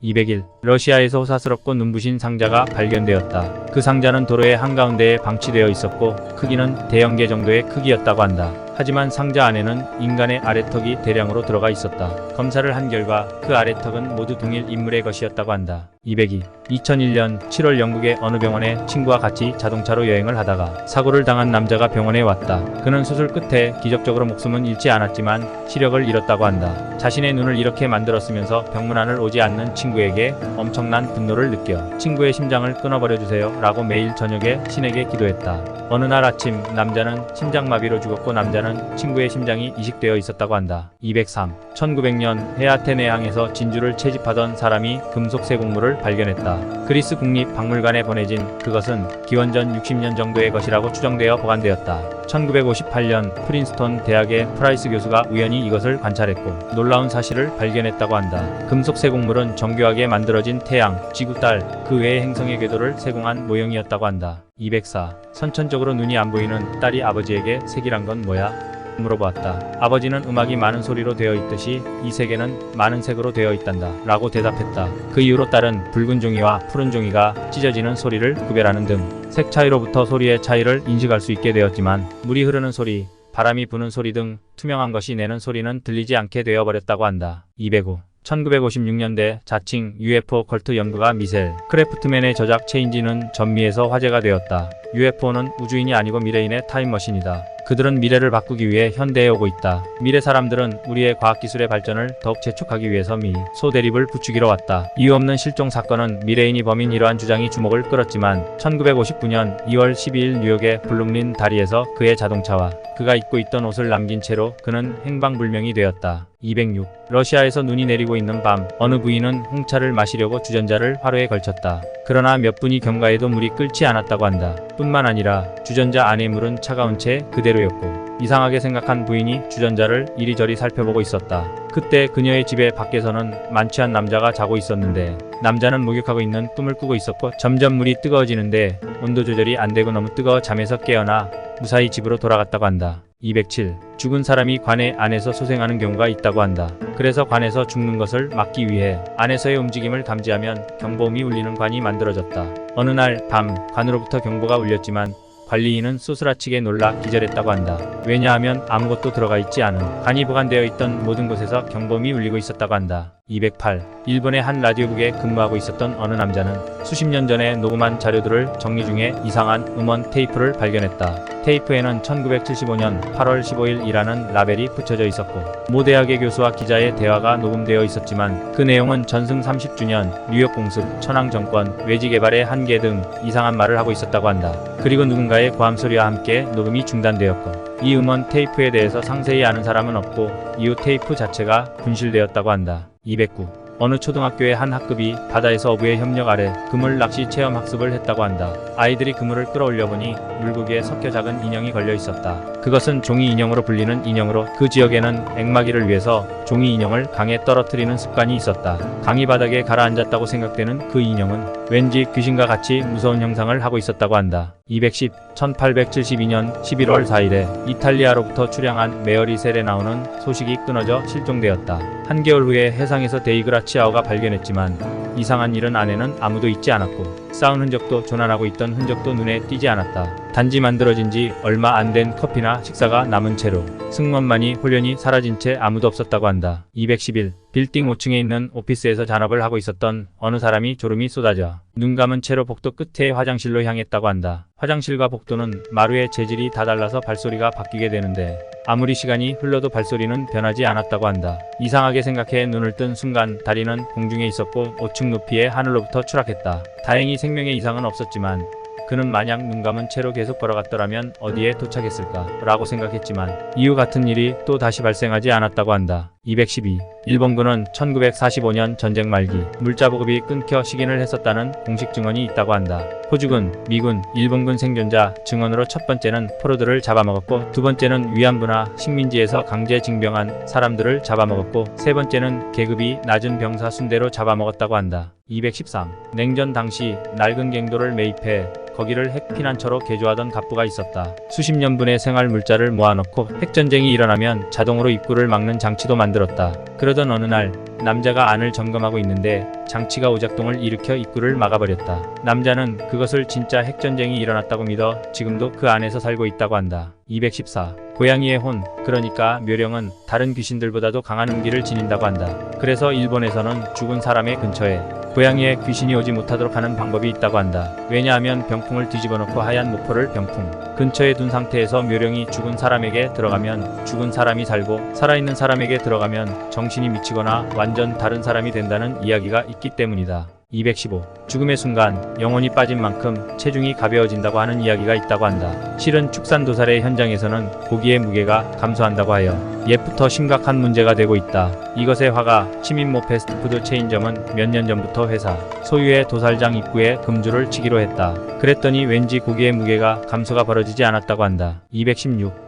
200일, 러시아에서 호사스럽고 눈부신 상자가 발견되었다. 그 상자는 도로의 한가운데에 방치되어 있었고 크기는 대형개 정도의 크기였다고 한다. 하지만 상자 안에는 인간의 아래턱이 대량으로 들어가 있었다. 검사를 한 결과 그 아래턱은 모두 동일 인물의 것이었다고 한다. 202. 2001년 7월 영국의 어느 병원에 친구와 같이 자동차로 여행을 하다가 사고를 당한 남자가 병원에 왔다. 그는 수술 끝에 기적적으로 목숨은 잃지 않았지만 시력을 잃었다고 한다. 자신의 눈을 이렇게 만들었으면서 병문안을 오지 않는 친구에게 엄청난 분노를 느껴 친구의 심장을 끊어버려 주세요 라고 매일 저녁에 신에게 기도했다. 어느 날 아침 남자는 심장마비로 죽었고 남자는 친구의 심장이 이식되어 있었다고 한다. 203. 1900년 해아테네항에서 진주를 채집하던 사람이 금속 쇠곡물을 발견했다. 그리스 국립박물관에 보내진 그것은 기원전 60년 정도의 것이라고 추정되어 보관되었다. 1958년 프린스턴 대학의 프라이스 교수가 우연히 이것을 관찰했고 놀라운 사실을 발견했다고 한다. 금속 쇠곡물은 정교하게 만들어진 태양, 지구, 달, 그 외의 행성의 궤도를 세공한 모형이었다고 한다. 204. 선천적으로 눈이 안 보이는 딸이 아버지에게 색이란 건 뭐야? 물어보았다. 아버지는 음악이 많은 소리로 되어 있듯이 이 세계는 많은 색으로 되어 있단다 라고 대답했다. 그 이후로 딸은 붉은 종이와 푸른 종이가 찢어지는 소리를 구별하는 등 색 차이로부터 소리의 차이를 인식할 수 있게 되었지만 물이 흐르는 소리, 바람이 부는 소리 등 투명한 것이 내는 소리는 들리지 않게 되어버렸다고 한다. 205. 1956년대 자칭 UFO 컬트 연구가 미셀 크래프트맨의 저작 체인지는 전미에서 화제가 되었다. UFO는 우주인이 아니고 미래인의 타임머신이다. 그들은 미래를 바꾸기 위해 현대에 오고 있다. 미래 사람들은 우리의 과학기술의 발전을 더욱 재촉하기 위해서 소대립을 부추기러 왔다. 이유 없는 실종 사건은 미래인이 범인 이러한 주장이 주목을 끌었지만 1959년 2월 12일 뉴욕의 블룸린 다리에서 그의 자동차와 그가 입고 있던 옷을 남긴 채로 그는 행방불명이 되었다. 206. 러시아에서 눈이 내리고 있는 밤 어느 부인은 홍차를 마시려고 주전자를 화로에 걸쳤다. 그러나 몇 분이 경과해도 물이 끓지 않았다고 한다. 뿐만 아니라 주전자 안의 물은 차가운 채 그대로였고 이상하게 생각한 부인이 주전자를 이리저리 살펴보고 있었다. 그때 그녀의 집의 밖에서는 만취한 남자가 자고 있었는데 남자는 목욕하고 있는 꿈을 꾸고 있었고 점점 물이 뜨거워지는데 온도 조절이 안 되고 너무 뜨거워 잠에서 깨어나 무사히 집으로 돌아갔다고 한다. 207. 죽은 사람이 관의 안에서 소생하는 경우가 있다고 한다. 그래서 관에서 죽는 것을 막기 위해 안에서의 움직임을 감지하면 경보음이 울리는 관이 만들어졌다. 어느 날 밤 관으로부터 경보가 울렸지만 관리인은 소스라치게 놀라 기절했다고 한다. 왜냐하면 아무것도 들어가 있지 않은 관이 보관되어 있던 모든 곳에서 경보음이 울리고 있었다고 한다. 208. 일본의 한 라디오국에 근무하고 있었던 어느 남자는 수십 년 전에 녹음한 자료들을 정리 중에 이상한 음원 테이프를 발견했다. 테이프에는 1975년 8월 15일이라는 라벨이 붙여져 있었고 모 대학의 교수와 기자의 대화가 녹음되어 있었지만 그 내용은 전승 30주년, 뉴욕 공습, 천황 정권, 외지 개발의 한계 등 이상한 말을 하고 있었다고 한다. 그리고 누군가의 고함 소리와 함께 녹음이 중단되었고 이 음원 테이프에 대해서 상세히 아는 사람은 없고 이후 테이프 자체가 분실되었다고 한다. 209. 어느 초등학교의 한 학급이 바다에서 어부의 협력 아래 그물 낚시 체험 학습을 했다고 한다. 아이들이 그물을 끌어올려 보니 물고기에 섞여 작은 인형이 걸려 있었다. 그것은 종이 인형으로 불리는 인형으로 그 지역에는 액마기를 위해서 종이 인형을 강에 떨어뜨리는 습관이 있었다. 강이 바닥에 가라앉았다고 생각되는 그 인형은 왠지 귀신과 같이 무서운 형상을 하고 있었다고 한다. 210. 1872년 11월 4일에 이탈리아로부터 출항한 메어리 셀에 나오는 소식이 끊어져 실종되었다. 한개월 후에 해상에서 데이그라치아오가 발견했지만 이상한 일은 안에는 아무도 있지 않았고 싸운 흔적도 조난하고 있던 흔적도 눈에 띄지 않았다. 단지 만들어진 지 얼마 안 된 커피나 식사가 남은 채로 승무원만이 홀연히 사라진 채 아무도 없었다고 한다. 211. 빌딩 5층에 있는 오피스에서 잔업을 하고 있었던 어느 사람이 졸음이 쏟아져 눈 감은 채로 복도 끝에 화장실로 향했다고 한다. 화장실과 복도는 마루의 재질이 다 달라서 발소리가 바뀌게 되는데 아무리 시간이 흘러도 발소리는 변하지 않았다고 한다. 이상하게 생각해 눈을 뜬 순간 다리는 공중에 있었고 5층 높이의 하늘로부터 추락했다. 다행히 생명에 이상은 없었지만 그는 만약 눈 감은 채로 계속 걸어갔더라면 어디에 도착했을까 라고 생각했지만 이후 같은 일이 또 다시 발생하지 않았다고 한다. 212. 일본군은 1945년 전쟁 말기 물자 보급이 끊겨 식인을 했었다는 공식 증언이 있다고 한다. 호주군, 미군, 일본군 생존자 증언으로 첫 번째는 포로들을 잡아먹었고 두 번째는 위안부나 식민지에서 강제 징병한 사람들을 잡아먹었고 세 번째는 계급이 낮은 병사 순대로 잡아먹었다고 한다. 213. 냉전 당시 낡은 갱도를 매입해 거기를 핵 피난처로 개조하던 갑부가 있었다. 수십 년분의 생활 물자를 모아놓고 핵전쟁이 일어나면 자동으로 입구를 막는 장치도 만들었다. 그러던 어느 날 남자가 안을 점검하고 있는데 장치가 오작동을 일으켜 입구를 막아버렸다. 남자는 그것을 진짜 핵전쟁이 일어났다고 믿어 지금도 그 안에서 살고 있다고 한다. 214. 고양이의 혼, 그러니까 묘령은 다른 귀신들보다도 강한 음기를 지닌다고 한다. 그래서 일본에서는 죽은 사람의 근처에 고양이의 귀신이 오지 못하도록 하는 방법이 있다고 한다. 왜냐하면 병풍을 뒤집어 놓고 하얀 모포를 병풍 근처에 둔 상태에서 묘령이 죽은 사람에게 들어가면 죽은 사람이 살고 살아있는 사람에게 들어가면 정신이 미치거나 완전 다른 사람이 된다는 이야기가 있기 때문이다. 215. 죽음의 순간 영혼이 빠진 만큼 체중이 가벼워진다고 하는 이야기가 있다고 한다. 실은 축산도살의 현장에서는 고기의 무게가 감소한다고 하여 옛부터 심각한 문제가 되고 있다. 이것의 화가 치민모 패스트푸드 체인점은 몇 년 전부터 회사 소유의 도살장 입구에 금주를 치기로 했다. 그랬더니 왠지 고기의 무게가 감소가 벌어지지 않았다고 한다. 216.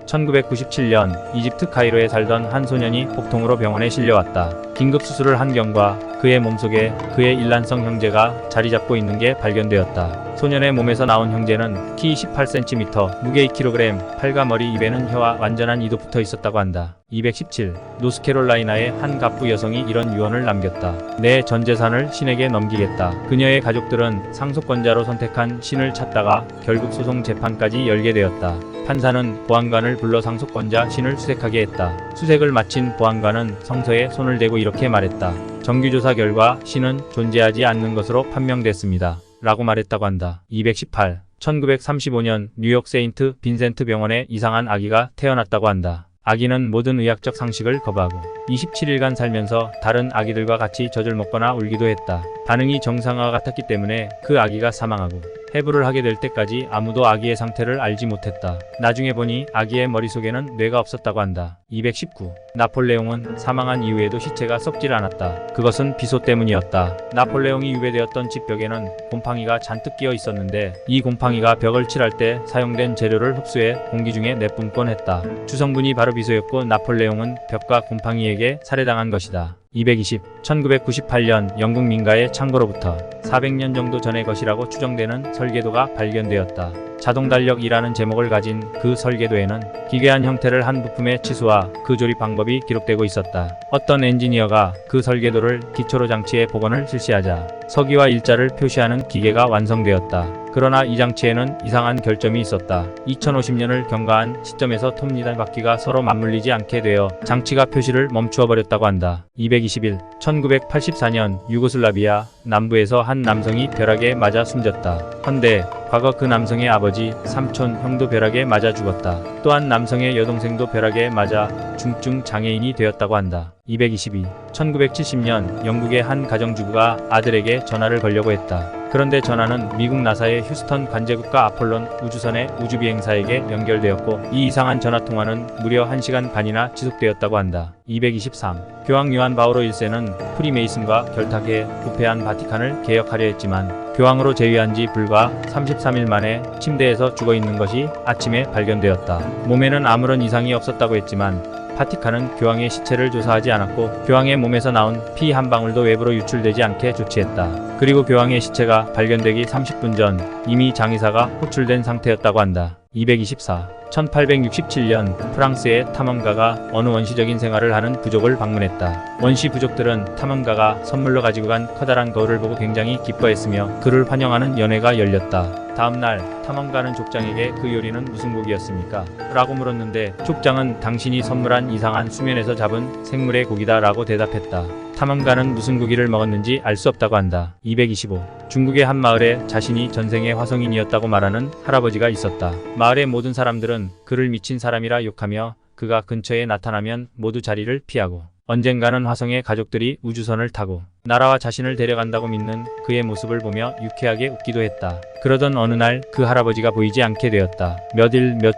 1997년 이집트 카이로에 살던 한 소년이 복통으로 병원에 실려왔다. 긴급 수술을 한 경과 그의 몸속에 그의 일란성 형제가 자리 잡고 있는 게 발견되었다. 소년의 몸에서 나온 형제는 키 18cm, 무게 2kg, 팔과 머리 입에는 혀와 완전한 이도 붙어 있었다고 한다. 217. 노스캐롤라이나의 한 갑부 여성이 이런 유언을 남겼다. 내 전 재산을 신에게 넘기겠다. 그녀의 가족들은 상속권자로 선택한 신을 찾다가 결국 소송 재판까지 열게 되었다. 판사는 보안관을 불러 상속권자 신을 수색하게 했다. 수색을 마친 보안관은 성서에 손을 대고 이렇게 말했다. 정규조사 결과 신은 존재하지 않는 것으로 판명됐습니다. 라고 말했다고 한다. 218. 1935년 뉴욕 세인트 빈센트 병원에 이상한 아기가 태어났다고 한다. 아기는 모든 의학적 상식을 거부하고 27일간 살면서 다른 아기들과 같이 젖을 먹거나 울기도 했다. 반응이 정상화 같았기 때문에 그 아기가 사망하고 해부를 하게 될 때까지 아무도 아기의 상태를 알지 못했다. 나중에 보니 아기의 머릿속에는 뇌가 없었다고 한다. 219. 나폴레옹은 사망한 이후에도 시체가 썩질 않았다. 그것은 비소 때문이었다. 나폴레옹이 유배되었던 집 벽에는 곰팡이가 잔뜩 끼어 있었는데 이 곰팡이가 벽을 칠할 때 사용된 재료를 흡수해 공기 중에 내뿜곤 했다. 주성분이 바로 비소였고 나폴레옹은 벽과 곰팡이에게 살해당한 것이다. 220. 1998년 영국 민가의 창고로부터 400년 정도 전의 것이라고 추정되는 설계도가 발견되었다. 자동달력이라는 제목을 가진 그 설계도에는 기괴한 형태를 한 부품의 치수와 그 조립 방법이 기록되고 있었다. 어떤 엔지니어가 그 설계도를 기초로 장치에 복원을 실시하자 서기와 일자를 표시하는 기계가 완성되었다. 그러나 이 장치에는 이상한 결점이 있었다. 2050년을 경과한 시점에서 톱니달 바퀴가 서로 맞물리지 않게 되어 장치가 표시를 멈추어 버렸다고 한다. 221. 1984년 유고슬라비아 남부에서 한 남성이 벼락에 맞아 숨졌다. 헌데 과거 그 남성의 아버지, 삼촌, 형도 벼락에 맞아 죽었다. 또한 남성의 여동생도 벼락에 맞아 중증 장애인이 되었다고 한다. 222. 1970년 영국의 한 가정주부가 아들에게 전화를 걸려고 했다. 그런데 전화는 미국 나사의 휴스턴 관제국가 아폴론 우주선의 우주비행사에게 연결되었고 이 이상한 전화통화는 무려 1시간 반이나 지속되었다고 한다. 223. 교황 요한 바오로 1세는 프리메이슨과 결탁해 부패한 바티칸을 개혁하려 했지만 교황으로 재위한 지 불과 33일 만에 침대에서 죽어있는 것이 아침에 발견되었다. 몸에는 아무런 이상이 없었다고 했지만 바티칸은 교황의 시체를 조사하지 않았고 교황의 몸에서 나온 피 한 방울도 외부로 유출되지 않게 조치했다. 그리고 교황의 시체가 발견되기 30분 전 이미 장의사가 호출된 상태였다고 한다. 224. 1867년 프랑스의 탐험가가 어느 원시적인 생활을 하는 부족을 방문했다. 원시 부족들은 탐험가가 선물로 가지고 간 커다란 거울을 보고 굉장히 기뻐했으며 그를 환영하는 연회가 열렸다. 다음날 탐험가는 족장에게 그 요리는 무슨 고기였습니까? 라고 물었는데 족장은 당신이 선물한 이상한 수면에서 잡은 생물의 고기다 라고 대답했다. 탐험가는 무슨 고기를 먹었는지 알 수 없다고 한다. 225. 중국의 한 마을에 자신이 전생의 화성인이었다고 말하는 할아버지가 있었다. 마을의 모든 사람들은 그를 미친 사람이라 욕하며 그가 근처에 나타나면 모두 자리를 피하고 언젠가는 화성의 가족들이 우주선을 타고 나라와 자신을 데려간다고 믿는 그의 모습을 보며 유쾌하게 웃기도 했다. 그러던 어느 날 그 할아버지가 보이지 않게 되었다. 몇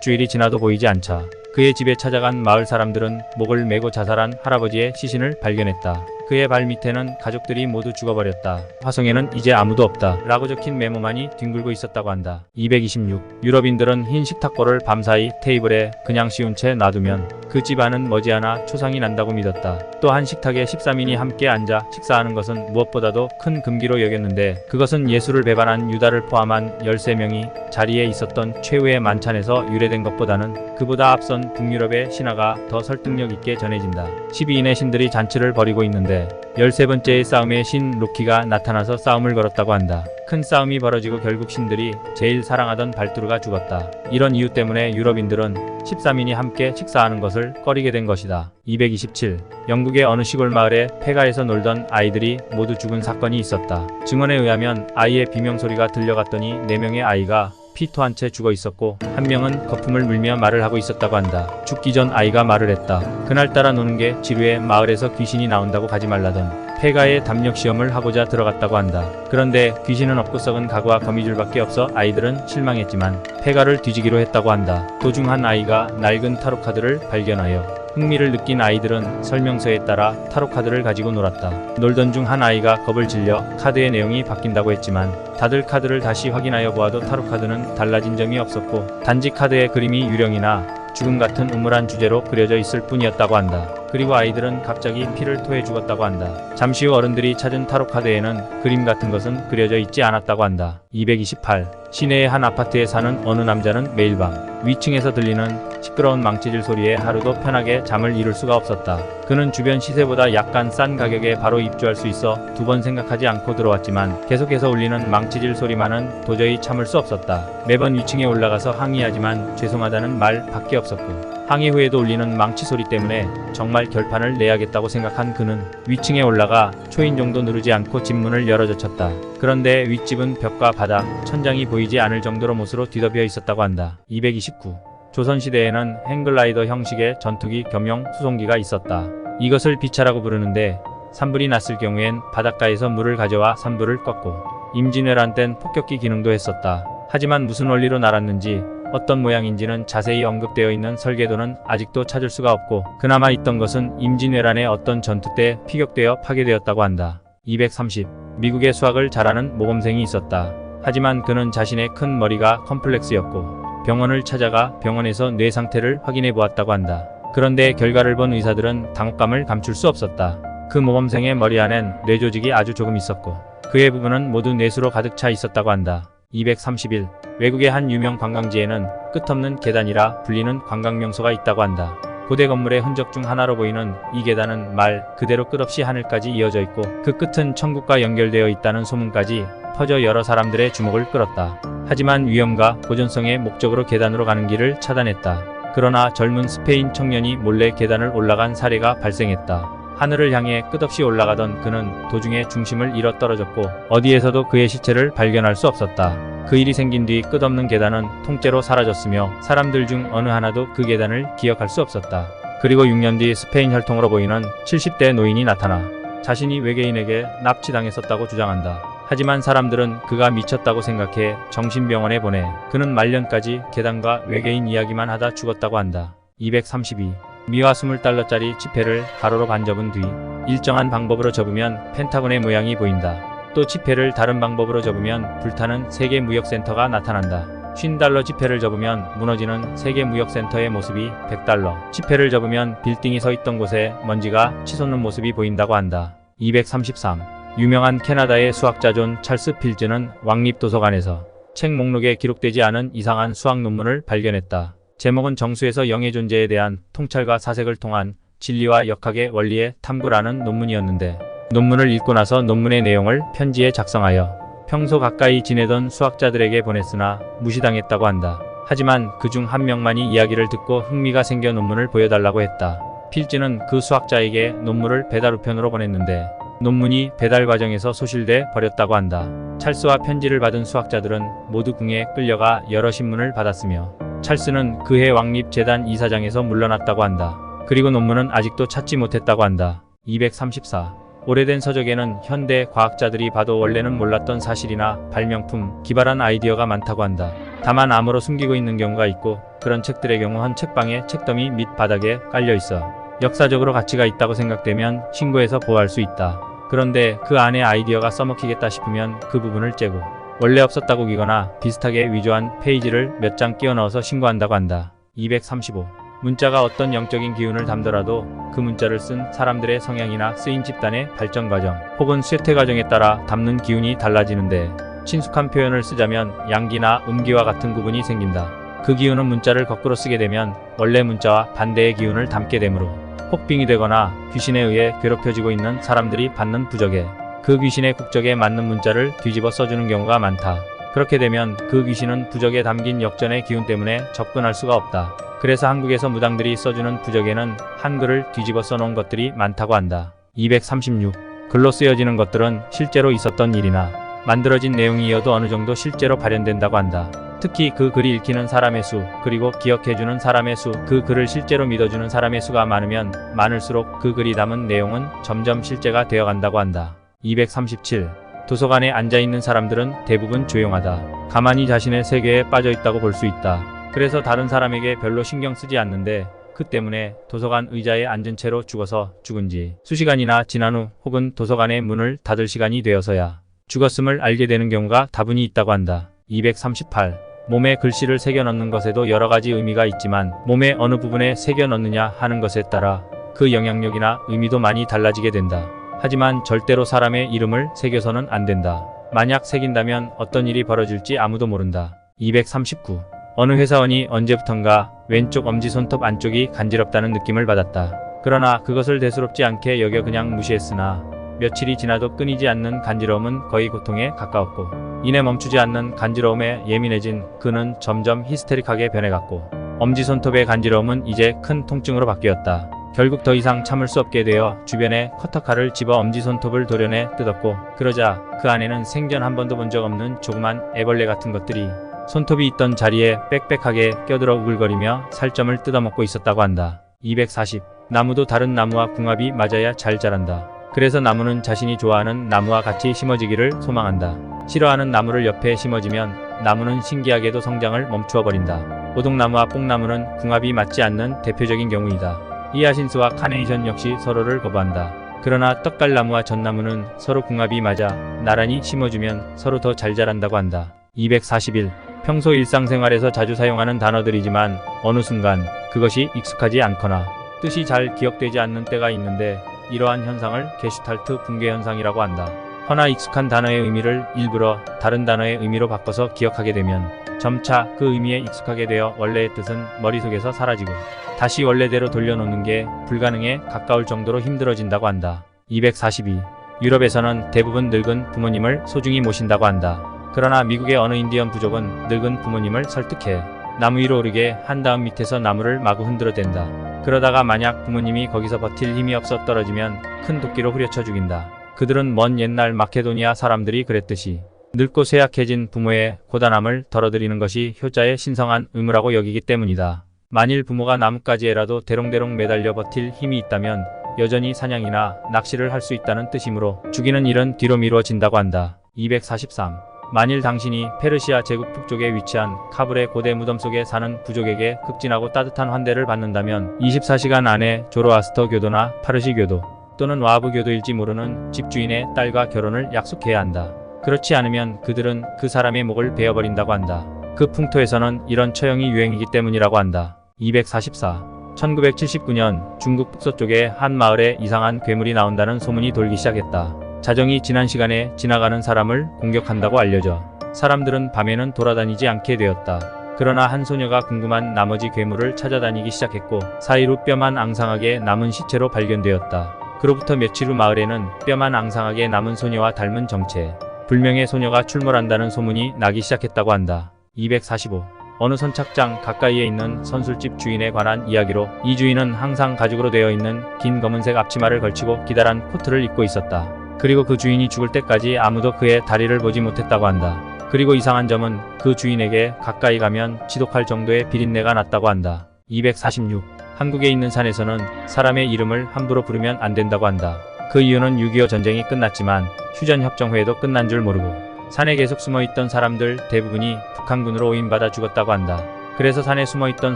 주일이 지나도 보이지 않자 그의 집에 찾아간 마을 사람들은 목을 메고 자살한 할아버지의 시신을 발견했다. 그의 발 밑에는 가족들이 모두 죽어버렸다. 화성에는 이제 아무도 없다. 라고 적힌 메모만이 뒹굴고 있었다고 한다. 226. 유럽인들은 흰 식탁보를 밤사이 테이블에 그냥 씌운 채 놔두면 그 집안은 머지않아 초상이 난다고 믿었다. 또 한 식탁에 13인이 함께 앉아 식사하는 것은 무엇보다도 큰 금기로 여겼는데 그것은 예수를 배반한 유다를 포함한 13명이 자리에 있었던 최후의 만찬에서 유래된 것보다는 그보다 앞선 북유럽의 신화가 더 설득력 있게 전해진다. 12인의 신들이 잔치를 벌이고 있는데 13번째의 싸움에 신 로키가 나타나서 싸움을 걸었다고 한다. 큰 싸움이 벌어지고 결국 신들이 제일 사랑하던 발두르가 죽었다. 이런 이유 때문에 유럽인들은 13인이 함께 식사하는 것을 꺼리게 된 것이다. 227. 영국의 어느 시골 마을에 폐가에서 놀던 아이들이 모두 죽은 사건이 있었다. 증언에 의하면 아이의 비명소리가 들려갔더니 4명의 아이가 피 토한 채 죽어 있었고 한 명은 거품을 물며 말을 하고 있었다고 한다. 죽기 전 아이가 말을 했다. 그날따라 노는 게 지루해 마을에서 귀신이 나온다고 가지 말라던 폐가의 담력 시험을 하고자 들어갔다고 한다. 그런데 귀신은 없고 썩은 가구와 거미줄밖에 없어 아이들은 실망했지만 폐가를 뒤지기로 했다고 한다. 도중 한 아이가 낡은 타로 카드를 발견하여 흥미를 느낀 아이들은 설명서에 따라 타로 카드를 가지고 놀았다. 놀던 중 한 아이가 겁을 질려 카드의 내용이 바뀐다고 했지만 다들 카드를 다시 확인하여 보아도 타로 카드는 달라진 점이 없었고 단지 카드의 그림이 유령이나 죽음 같은 우물한 주제로 그려져 있을 뿐이었다고 한다. 그리고 아이들은 갑자기 피를 토해 죽었다고 한다. 잠시 후 어른들이 찾은 타로 카드에는 그림 같은 것은 그려져 있지 않았다고 한다. 228. 시내의 한 아파트에 사는 어느 남자는 매일 밤 위층에서 들리는 시끄러운 망치질 소리에 하루도 편하게 잠을 이룰 수가 없었다. 그는 주변 시세보다 약간 싼 가격에 바로 입주할 수 있어 두 번 생각하지 않고 들어왔지만 계속해서 울리는 망치질 소리만은 도저히 참을 수 없었다. 매번 위층에 올라가서 항의하지만 죄송하다는 말 밖에 없었고 항의 후에도 울리는 망치 소리 때문에 정말 결판을 내야겠다고 생각한 그는 위층에 올라가 초인 정도 누르지 않고 집문을 열어젖혔다. 그런데 윗집은 벽과 바닥, 천장이 보이지 않을 정도로 못으로 뒤덮여 있었다고 한다. 229. 조선시대에는 행글라이더 형식의 전투기 겸용 수송기가 있었다. 이것을 비차라고 부르는데 산불이 났을 경우엔 바닷가에서 물을 가져와 산불을 껐고 임진왜란 땐 폭격기 기능도 했었다. 하지만 무슨 원리로 날았는지 어떤 모양인지는 자세히 언급되어 있는 설계도는 아직도 찾을 수가 없고 그나마 있던 것은 임진왜란의 어떤 전투 때 피격되어 파괴되었다고 한다. 230. 미국의 수학을 잘하는 모범생이 있었다. 하지만 그는 자신의 큰 머리가 컴플렉스였고 병원을 찾아가 병원에서 뇌 상태를 확인해 보았다고 한다. 그런데 결과를 본 의사들은 당혹감을 감출 수 없었다. 그 모범생의 머리 안엔 뇌 조직이 아주 조금 있었고 그의 부분은 모두 뇌수로 가득 차 있었다고 한다. 231. 외국의 한 유명 관광지에는 끝없는 계단이라 불리는 관광명소가 있다고 한다. 고대 건물의 흔적 중 하나로 보이는 이 계단은 말 그대로 끝없이 하늘까지 이어져 있고 그 끝은 천국과 연결되어 있다는 소문까지 퍼져 여러 사람들의 주목을 끌었다. 하지만 위험과 보존성의 목적으로 계단으로 가는 길을 차단했다. 그러나 젊은 스페인 청년이 몰래 계단을 올라간 사례가 발생했다. 하늘을 향해 끝없이 올라가던 그는 도중에 중심을 잃어 떨어졌고 어디에서도 그의 시체를 발견할 수 없었다. 그 일이 생긴 뒤 끝없는 계단은 통째로 사라졌으며 사람들 중 어느 하나도 그 계단을 기억할 수 없었다. 그리고 6년 뒤 스페인 혈통으로 보이는 70대 노인이 나타나 자신이 외계인에게 납치당했었다고 주장한다. 하지만 사람들은 그가 미쳤다고 생각해 정신병원에 보내 그는 말년까지 계단과 외계인 이야기만 하다 죽었다고 한다. 232. 미화 20달러짜리 지폐를 가로로 반 접은 뒤 일정한 방법으로 접으면 펜타곤의 모양이 보인다. 또 지폐를 다른 방법으로 접으면 불타는 세계무역센터가 나타난다. 50달러 지폐를 접으면 무너지는 세계무역센터의 모습이 100달러 지폐를 접으면 빌딩이 서 있던 곳에 먼지가 치솟는 모습이 보인다고 한다. 233. 유명한 캐나다의 수학자 존 찰스 필즈는 왕립도서관에서 책 목록에 기록되지 않은 이상한 수학 논문을 발견했다. 제목은 정수에서 영의 존재에 대한 통찰과 사색을 통한 진리와 역학의 원리의 탐구라는 논문이었는데 논문을 읽고 나서 논문의 내용을 편지에 작성하여 평소 가까이 지내던 수학자들에게 보냈으나 무시당했다고 한다. 하지만 그중 한 명만이 이야기를 듣고 흥미가 생겨 논문을 보여달라고 했다. 필즈는 그 수학자에게 논문을 배달 우편으로 보냈는데 논문이 배달 과정에서 소실돼 버렸다고 한다. 찰스와 편지를 받은 수학자들은 모두 궁에 끌려가 여러 신문을 받았으며 찰스는 그해 왕립재단 이사장에서 물러났다고 한다. 그리고 논문은 아직도 찾지 못했다고 한다. 234. 오래된 서적에는 현대 과학자들이 봐도 원래는 몰랐던 사실이나 발명품, 기발한 아이디어가 많다고 한다. 다만 암호로 숨기고 있는 경우가 있고 그런 책들의 경우 한 책방에 책더미 밑 바닥에 깔려 있어 역사적으로 가치가 있다고 생각되면 신고해서 보호할 수 있다. 그런데 그 안에 아이디어가 써먹히겠다 싶으면 그 부분을 째고 원래 없었다고 기거나 비슷하게 위조한 페이지를 몇 장 끼워 넣어서 신고한다고 한다. 235. 문자가 어떤 영적인 기운을 담더라도 그 문자를 쓴 사람들의 성향이나 쓰인 집단의 발전 과정 혹은 쇠퇴 과정에 따라 담는 기운이 달라지는데, 친숙한 표현을 쓰자면 양기나 음기와 같은 구분이 생긴다. 그 기운은 문자를 거꾸로 쓰게 되면 원래 문자와 반대의 기운을 담게 되므로 혹빙이 되거나 귀신에 의해 괴롭혀지고 있는 사람들이 받는 부적에 그 귀신의 국적에 맞는 문자를 뒤집어 써주는 경우가 많다. 그렇게 되면 그 귀신은 부적에 담긴 역전의 기운 때문에 접근할 수가 없다. 그래서 한국에서 무당들이 써주는 부적에는 한글을 뒤집어 써놓은 것들이 많다고 한다. 236. 글로 쓰여지는 것들은 실제로 있었던 일이나 만들어진 내용이어도 어느 정도 실제로 발현된다고 한다. 특히 그 글이 읽히는 사람의 수, 그리고 기억해주는 사람의 수, 그 글을 실제로 믿어주는 사람의 수가 많으면 많을수록 그 글이 담은 내용은 점점 실제가 되어간다고 한다. 237. 도서관에 앉아있는 사람들은 대부분 조용하다. 가만히 자신의 세계에 빠져있다고 볼 수 있다. 그래서 다른 사람에게 별로 신경 쓰지 않는데, 그 때문에 도서관 의자에 앉은 채로 죽어서 죽은 지 수시간이나 지난 후 혹은 도서관의 문을 닫을 시간이 되어서야 죽었음을 알게 되는 경우가 다분히 있다고 한다. 238. 몸에 글씨를 새겨 넣는 것에도 여러 가지 의미가 있지만 몸의 어느 부분에 새겨 넣느냐 하는 것에 따라 그 영향력이나 의미도 많이 달라지게 된다. 하지만 절대로 사람의 이름을 새겨서는 안 된다. 만약 새긴다면 어떤 일이 벌어질지 아무도 모른다. 239. 어느 회사원이 언제부턴가 왼쪽 엄지손톱 안쪽이 간지럽다는 느낌을 받았다. 그러나 그것을 대수롭지 않게 여겨 그냥 무시했으나 며칠이 지나도 끊이지 않는 간지러움은 거의 고통에 가까웠고, 이내 멈추지 않는 간지러움에 예민해진 그는 점점 히스테릭하게 변해갔고, 엄지손톱의 간지러움은 이제 큰 통증으로 바뀌었다. 결국 더 이상 참을 수 없게 되어 주변에 커터칼을 집어 엄지손톱을 도려내 뜯었고, 그러자 그 안에는 생전 한 번도 본 적 없는 조그만 애벌레 같은 것들이 손톱이 있던 자리에 빽빽하게 껴들어 우글거리며 살점을 뜯어먹고 있었다고 한다. 240. 나무도 다른 나무와 궁합이 맞아야 잘 자란다. 그래서 나무는 자신이 좋아하는 나무와 같이 심어지기를 소망한다. 싫어하는 나무를 옆에 심어지면 나무는 신기하게도 성장을 멈추어 버린다. 오동나무와 뽕나무는 궁합이 맞지 않는 대표적인 경우이다. 히아신스와 카네이션 역시 서로를 거부한다. 그러나 떡갈나무와 전나무는 서로 궁합이 맞아 나란히 심어주면 서로 더 잘 자란다고 한다. 241. 평소 일상생활에서 자주 사용하는 단어들이지만 어느 순간 그것이 익숙하지 않거나 뜻이 잘 기억되지 않는 때가 있는데, 이러한 현상을 게슈탈트 붕괴 현상이라고 한다. 허나 익숙한 단어의 의미를 일부러 다른 단어의 의미로 바꿔서 기억하게 되면 점차 그 의미에 익숙하게 되어 원래의 뜻은 머릿속에서 사라지고 다시 원래대로 돌려놓는 게 불가능에 가까울 정도로 힘들어진다고 한다. 242. 유럽에서는 대부분 늙은 부모님을 소중히 모신다고 한다. 그러나 미국의 어느 인디언 부족은 늙은 부모님을 설득해 나무 위로 오르게 한 다음 밑에서 나무를 마구 흔들어댄다. 그러다가 만약 부모님이 거기서 버틸 힘이 없어 떨어지면 큰 도끼로 후려쳐 죽인다. 그들은 먼 옛날 마케도니아 사람들이 그랬듯이 늙고 쇠약해진 부모의 고단함을 덜어드리는 것이 효자의 신성한 의무라고 여기기 때문이다. 만일 부모가 나뭇가지에라도 대롱대롱 매달려 버틸 힘이 있다면 여전히 사냥이나 낚시를 할 수 있다는 뜻이므로 죽이는 일은 뒤로 미뤄진다고 한다. 243. 만일 당신이 페르시아 제국 북쪽에 위치한 카불의 고대 무덤 속에 사는 부족에게 극진하고 따뜻한 환대를 받는다면 24시간 안에 조로아스터 교도나 파르시 교도 또는 와하브 교도일지 모르는 집주인의 딸과 결혼을 약속해야 한다. 그렇지 않으면 그들은 그 사람의 목을 베어버린다고 한다. 그 풍토에서는 이런 처형이 유행이기 때문이라고 한다. 244. 1979년 중국 북서쪽의 한 마을에 이상한 괴물이 나온다는 소문이 돌기 시작했다. 자정이 지난 시간에 지나가는 사람을 공격한다고 알려져 사람들은 밤에는 돌아다니지 않게 되었다. 그러나 한 소녀가 궁금한 나머지 괴물을 찾아다니기 시작했고 사이로 뼈만 앙상하게 남은 시체로 발견되었다. 그로부터 며칠 후 마을에는 뼈만 앙상하게 남은 소녀와 닮은 정체, 불명의 소녀가 출몰한다는 소문이 나기 시작했다고 한다. 245. 어느 선착장 가까이에 있는 선술집 주인에 관한 이야기로 이 주인은 항상 가죽으로 되어 있는 긴 검은색 앞치마를 걸치고 기다란 코트를 입고 있었다. 그리고 그 주인이 죽을 때까지 아무도 그의 다리를 보지 못했다고 한다. 그리고 이상한 점은 그 주인에게 가까이 가면 지독할 정도의 비린내가 났다고 한다. 246. 한국에 있는 산에서는 사람의 이름을 함부로 부르면 안 된다고 한다. 그 이유는 6.25 전쟁이 끝났지만 휴전협정 후에도 끝난 줄 모르고 산에 계속 숨어있던 사람들 대부분이 북한군으로 오인받아 죽었다고 한다. 그래서 산에 숨어있던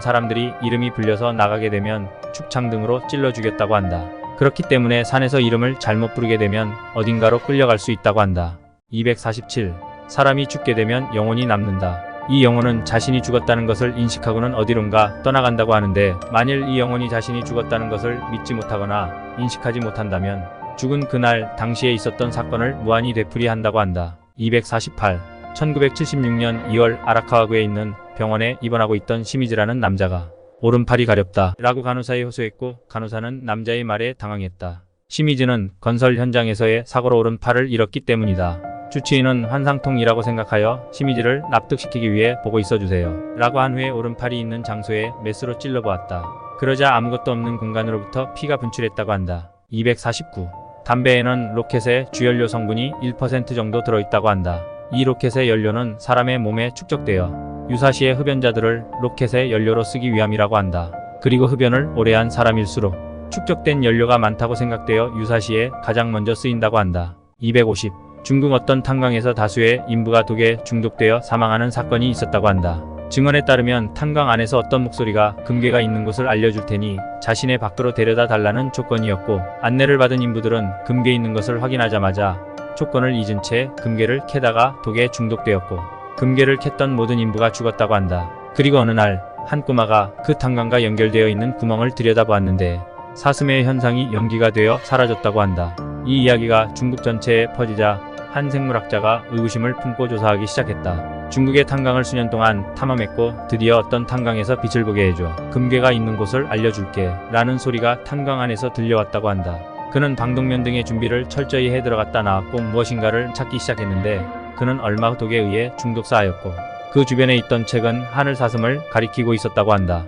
사람들이 이름이 불려서 나가게 되면 축창 등으로 찔러 죽였다고 한다. 그렇기 때문에 산에서 이름을 잘못 부르게 되면 어딘가로 끌려갈 수 있다고 한다. 247. 사람이 죽게 되면 영혼이 남는다. 이 영혼은 자신이 죽었다는 것을 인식하고는 어디론가 떠나간다고 하는데, 만일 이 영혼이 자신이 죽었다는 것을 믿지 못하거나 인식하지 못한다면 죽은 그날 당시에 있었던 사건을 무한히 되풀이한다고 한다. 248. 1976년 2월 아라카와구에 있는 병원에 입원하고 있던 시미즈라는 남자가 오른팔이 가렵다 라고 간호사에 호소했고, 간호사는 남자의 말에 당황했다. 시미즈는 건설 현장에서의 사고로 오른팔을 잃었기 때문이다. 주치의는 환상통이라고 생각하여 시미즈를 납득시키기 위해 보고 있어주세요 라고 한 후에 오른팔이 있는 장소에 메스로 찔러보았다. 그러자 아무것도 없는 공간으로부터 피가 분출했다고 한다. 249. 담배에는 로켓의 주연료 성분이 1% 정도 들어있다고 한다. 이 로켓의 연료는 사람의 몸에 축적되어 유사시에 흡연자들을 로켓의 연료로 쓰기 위함이라고 한다. 그리고 흡연을 오래 한 사람일수록 축적된 연료가 많다고 생각되어 유사시에 가장 먼저 쓰인다고 한다. 250. 중국 어떤 탄광에서 다수의 인부가 독에 중독되어 사망하는 사건이 있었다고 한다. 증언에 따르면 탄광 안에서 어떤 목소리가 금괴가 있는 곳을 알려줄 테니 자신의 밖으로 데려다 달라는 조건이었고, 안내를 받은 인부들은 금괴 있는 것을 확인하자마자 조건을 잊은 채 금괴를 캐다가 독에 중독되었고, 금괴를 캤던 모든 인부가 죽었다고 한다. 그리고 어느 날 한 꼬마가 그 탄광과 연결되어 있는 구멍을 들여다보았는데 사슴의 현상이 연기가 되어 사라졌다고 한다. 이 이야기가 중국 전체에 퍼지자 한 생물학자가 의구심을 품고 조사하기 시작했다. 중국의 탄광을 수년 동안 탐험했고 드디어 어떤 탄광에서 빛을 보게 해줘. 금괴가 있는 곳을 알려줄게 라는 소리가 탄광 안에서 들려왔다고 한다. 그는 방독면 등의 준비를 철저히 해 들어갔다 나왔고 무엇인가를 찾기 시작했는데, 그는 얼마 후 독에 의해 중독사하였고 그 주변에 있던 책은 하늘 사슴을 가리키고 있었다고 한다.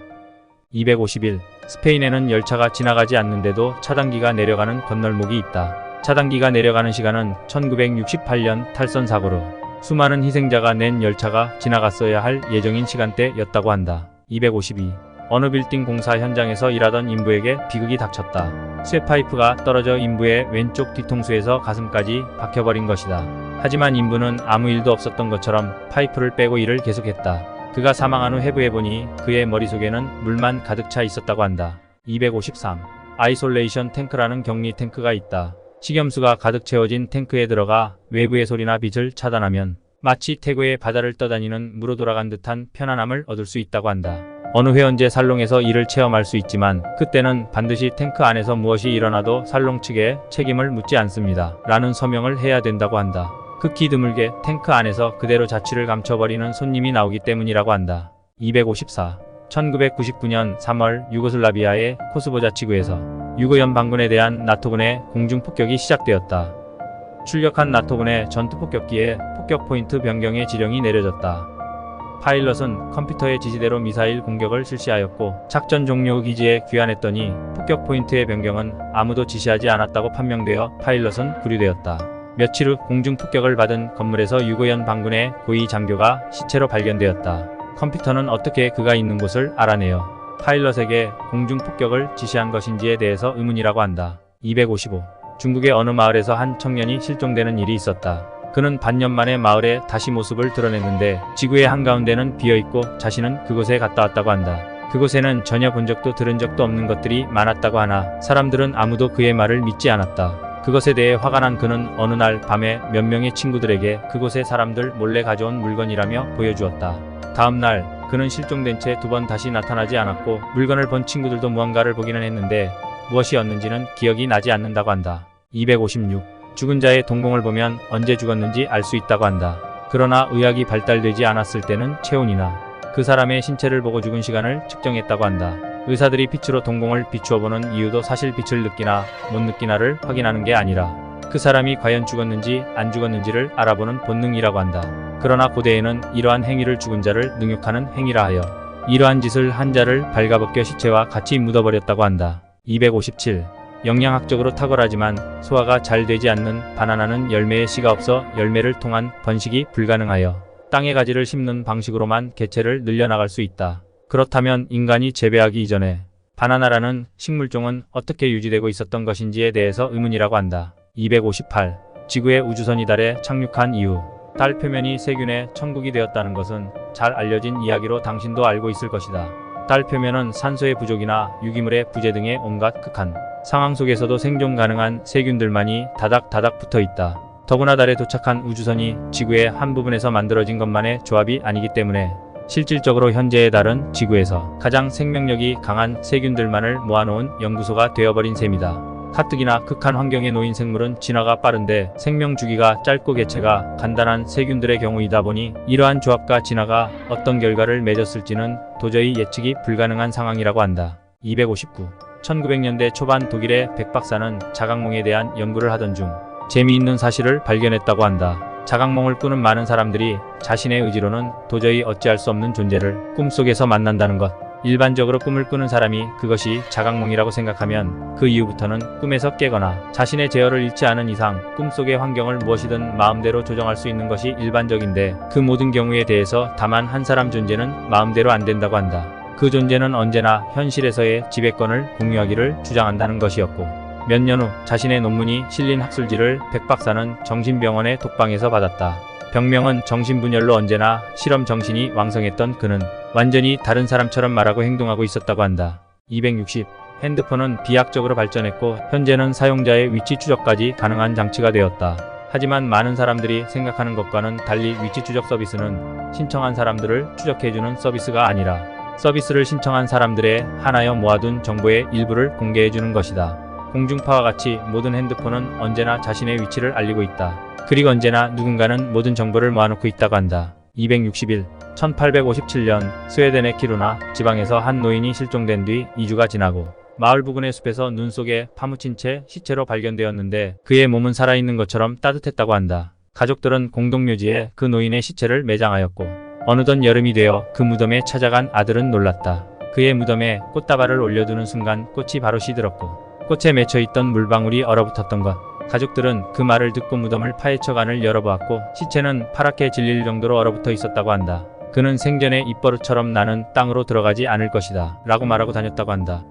251. 스페인에는 열차가 지나가지 않는데도 차단기가 내려가는 건널목이 있다. 차단기가 내려가는 시간은 1968년 탈선 사고로 수많은 희생자가 낸 열차가 지나갔어야 할 예정인 시간대였다고 한다. 252. 어느 빌딩 공사 현장에서 일하던 인부에게 비극이 닥쳤다. 쇠파이프가 떨어져 인부의 왼쪽 뒤통수에서 가슴까지 박혀버린 것이다. 하지만 인부는 아무 일도 없었던 것처럼 파이프를 빼고 일을 계속했다. 그가 사망한 후 해부해보니 그의 머릿속에는 물만 가득 차 있었다고 한다. 253. 아이솔레이션 탱크라는 격리 탱크가 있다. 식염수가 가득 채워진 탱크에 들어가 외부의 소리나 빛을 차단하면 마치 태고의 바다를 떠다니는 무로 돌아간 듯한 편안함을 얻을 수 있다고 한다. 어느 회원제 살롱에서 이를 체험할 수 있지만 그때는 반드시 탱크 안에서 무엇이 일어나도 살롱 측에 책임을 묻지 않습니다 라는 서명을 해야 된다고 한다. 극히 드물게 탱크 안에서 그대로 자취를 감춰버리는 손님이 나오기 때문이라고 한다. 254. 1999년 3월 유고슬라비아의 코스보 자치구에서 유고연 반군에 대한 나토군의 공중폭격이 시작되었다. 출격한 나토군의 전투폭격기에 폭격 포인트 변경의 지령이 내려졌다. 파일럿은 컴퓨터의 지시대로 미사일 공격을 실시하였고, 작전 종료 후 기지에 귀환했더니 폭격 포인트의 변경은 아무도 지시하지 않았다고 판명되어 파일럿은 구류되었다. 며칠 후 공중폭격을 받은 건물에서 유고연 반군의 고위 장교가 시체로 발견되었다. 컴퓨터는 어떻게 그가 있는 곳을 알아내어 파일럿에게 공중폭격을 지시한 것인지에 대해서 의문이라고 한다. 255. 중국의 어느 마을에서 한 청년이 실종되는 일이 있었다. 그는 반년 만에 마을에 다시 모습을 드러냈는데 지구의 한가운데는 비어있고 자신은 그곳에 갔다 왔다고 한다. 그곳에는 전혀 본 적도 들은 적도 없는 것들이 많았다고 하나 사람들은 아무도 그의 말을 믿지 않았다. 그것에 대해 화가 난 그는 어느 날 밤에 몇 명의 친구들에게 그곳의 사람들 몰래 가져온 물건이라며 보여주었다. 다음 날 그는 실종된 채 두 번 다시 나타나지 않았고, 물건을 본 친구들도 무언가를 보기는 했는데 무엇이었는지는 기억이 나지 않는다고 한다. 256. 죽은 자의 동공을 보면 언제 죽었는지 알 수 있다고 한다. 그러나 의학이 발달되지 않았을 때는 체온이나 그 사람의 신체를 보고 죽은 시간을 측정했다고 한다. 의사들이 빛으로 동공을 비추어 보는 이유도 사실 빛을 느끼나 못 느끼나를 확인하는 게 아니라 그 사람이 과연 죽었는지 안 죽었는지를 알아보는 본능이라고 한다. 그러나 고대에는 이러한 행위를 죽은 자를 능욕하는 행위라 하여 이러한 짓을 한 자를 발가벗겨 시체와 같이 묻어버렸다고 한다. 257. 영양학적으로 탁월하지만 소화가 잘 되지 않는 바나나는 열매에 씨가 없어 열매를 통한 번식이 불가능하여 땅에 가지를 심는 방식으로만 개체를 늘려나갈 수 있다. 그렇다면 인간이 재배하기 이전에 바나나라는 식물종은 어떻게 유지되고 있었던 것인지에 대해서 의문이라고 한다. 258. 지구의 우주선이 달에 착륙한 이후 달 표면이 세균의 천국이 되었다는 것은 잘 알려진 이야기로 당신도 알고 있을 것이다. 달 표면은 산소의 부족이나 유기물의 부재 등의 온갖 극한 상황 속에서도 생존 가능한 세균들만이 다닥다닥 붙어 있다. 더구나 달에 도착한 우주선이 지구의 한 부분에서 만들어진 것만의 조합이 아니기 때문에 실질적으로 현재의 달은 지구에서 가장 생명력이 강한 세균들만을 모아놓은 연구소가 되어버린 셈이다. 가뜩이나 극한 환경에 놓인 생물은 진화가 빠른데 생명 주기가 짧고 개체가 간단한 세균들의 경우이다 보니 이러한 조합과 진화가 어떤 결과를 맺었을지는 도저히 예측이 불가능한 상황이라고 한다. 259. 1900년대 초반 독일의 백 박사는 자각몽에 대한 연구를 하던 중 재미있는 사실을 발견했다고 한다. 자각몽을 꾸는 많은 사람들이 자신의 의지로는 도저히 어찌할 수 없는 존재를 꿈속에서 만난다는 것. 일반적으로 꿈을 꾸는 사람이 그것이 자각몽이라고 생각하면 그 이후부터는 꿈에서 깨거나 자신의 제어를 잃지 않은 이상 꿈속의 환경을 무엇이든 마음대로 조정할 수 있는 것이 일반적인데 그 모든 경우에 대해서 다만 한 사람 존재는 마음대로 안 된다고 한다. 그 존재는 언제나 현실에서의 지배권을 공유하기를 주장한다는 것이었고 몇 년 후 자신의 논문이 실린 학술지를 백 박사는 정신병원의 독방에서 받았다. 병명은 정신분열로 언제나 실험 정신이 왕성했던 그는 완전히 다른 사람처럼 말하고 행동하고 있었다고 한다. 260. 핸드폰은 비약적으로 발전했고 현재는 사용자의 위치 추적까지 가능한 장치가 되었다. 하지만 많은 사람들이 생각하는 것과는 달리 위치 추적 서비스는 신청한 사람들을 추적해주는 서비스가 아니라 서비스를 신청한 사람들의 하나여 모아둔 정보의 일부를 공개해주는 것이다. 공중파와 같이 모든 핸드폰은 언제나 자신의 위치를 알리고 있다. 그리고 언제나 누군가는 모든 정보를 모아놓고 있다고 한다. 261. 1857년 스웨덴의 키루나 지방에서 한 노인이 실종된 뒤 2주가 지나고 마을 부근의 숲에서 눈 속에 파묻힌 채 시체로 발견되었는데 그의 몸은 살아있는 것처럼 따뜻했다고 한다. 가족들은 공동묘지에 그 노인의 시체를 매장하였고 어느덧 여름이 되어 그 무덤에 찾아간 아들은 놀랐다. 그의 무덤에 꽃다발을 올려두는 순간 꽃이 바로 시들었고 꽃에 맺혀있던 물방울이 얼어붙었던 것. 가족들은 그 말을 듣고 무덤을 파헤쳐 안을 열어보았고 시체는 파랗게 질릴 정도로 얼어붙어 있었다고 한다. 그는 생전에 입버릇처럼 나는 땅으로 들어가지 않을 것이다 라고 말하고 다녔다고 한다.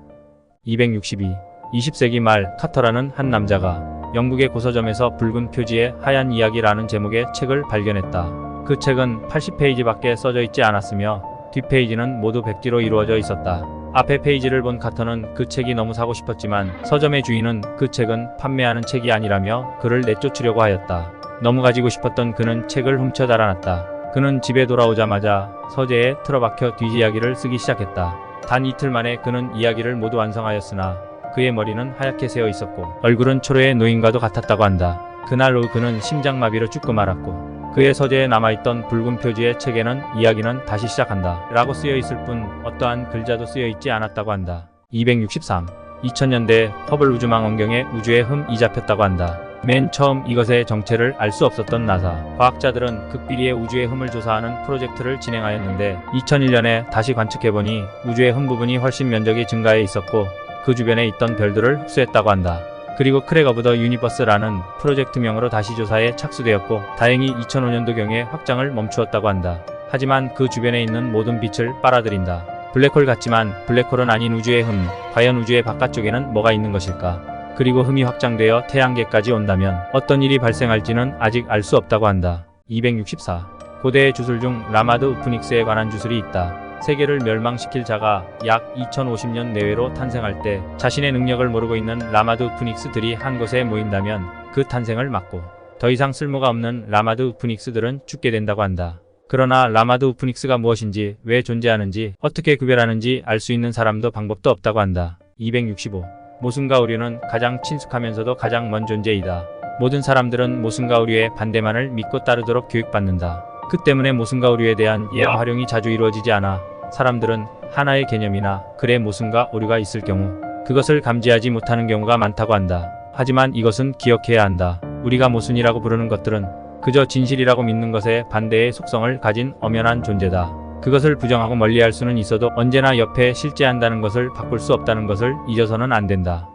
262. 20세기 말 카터라는 한 남자가 영국의 고서점에서 붉은 표지에 하얀 이야기라는 제목의 책을 발견했다. 그 책은 80페이지밖에 써져 있지 않았으며 뒷페이지는 모두 백지로 이루어져 있었다. 앞에 페이지를 본 카터는 그 책이 너무 사고 싶었지만 서점의 주인은 그 책은 판매하는 책이 아니라며 그를 내쫓으려고 하였다. 너무 가지고 싶었던 그는 책을 훔쳐 달아났다. 그는 집에 돌아오자마자 서재에 틀어박혀 뒷이야기를 쓰기 시작했다. 단 이틀 만에 그는 이야기를 모두 완성하였으나 그의 머리는 하얗게 새어 있었고 얼굴은 초래의 노인과도 같았다고 한다. 그날 오후 그는 심장마비로 죽고 말았고 그의 서재에 남아있던 붉은 표지의 책에는 이야기는 다시 시작한다 라고 쓰여있을 뿐 어떠한 글자도 쓰여있지 않았다고 한다. 263. 2000년대 허블 우주망원경에 우주의 흠이 잡혔다고 한다. 맨 처음 이것의 정체를 알 수 없었던 나사 과학자들은 극비리의 우주의 흠을 조사하는 프로젝트를 진행하였는데 2001년에 다시 관측해보니 우주의 흠 부분이 훨씬 면적이 증가해 있었고 그 주변에 있던 별들을 흡수했다고 한다. 그리고 크랙 오브 더 유니버스라는 프로젝트명으로 다시 조사에 착수되었고 다행히 2005년도경에 확장을 멈추었다고 한다. 하지만 그 주변에 있는 모든 빛을 빨아들인다. 블랙홀 같지만 블랙홀은 아닌 우주의 흠. 과연 우주의 바깥쪽에는 뭐가 있는 것일까? 그리고 흠이 확장되어 태양계까지 온다면 어떤 일이 발생할지는 아직 알 수 없다고 한다. 264. 고대의 주술 중 라마드 우프닉스에 관한 주술이 있다. 세계를 멸망시킬 자가 약 2050년 내외로 탄생할 때 자신의 능력을 모르고 있는 라마드 우프닉스들이 한 곳에 모인다면 그 탄생을 막고 더 이상 쓸모가 없는 라마드 우프닉스들은 죽게 된다고 한다. 그러나 라마드 우프닉스가 무엇인지, 왜 존재하는지, 어떻게 구별하는지 알 수 있는 사람도 방법도 없다고 한다. 265. 모순과 오류는 가장 친숙하면서도 가장 먼 존재이다. 모든 사람들은 모순과 오류의 반대만을 믿고 따르도록 교육받는다. 그 때문에 모순과 오류에 대한 예화 활용이 자주 이루어지지 않아 사람들은 하나의 개념이나 글의 모순과 오류가 있을 경우 그것을 감지하지 못하는 경우가 많다고 한다. 하지만 이것은 기억해야 한다. 우리가 모순이라고 부르는 것들은 그저 진실이라고 믿는 것의 반대의 속성을 가진 엄연한 존재다. 그것을 부정하고 멀리할 수는 있어도 언제나 옆에 실제한다는 것을 바꿀 수 없다는 것을 잊어서는 안 된다.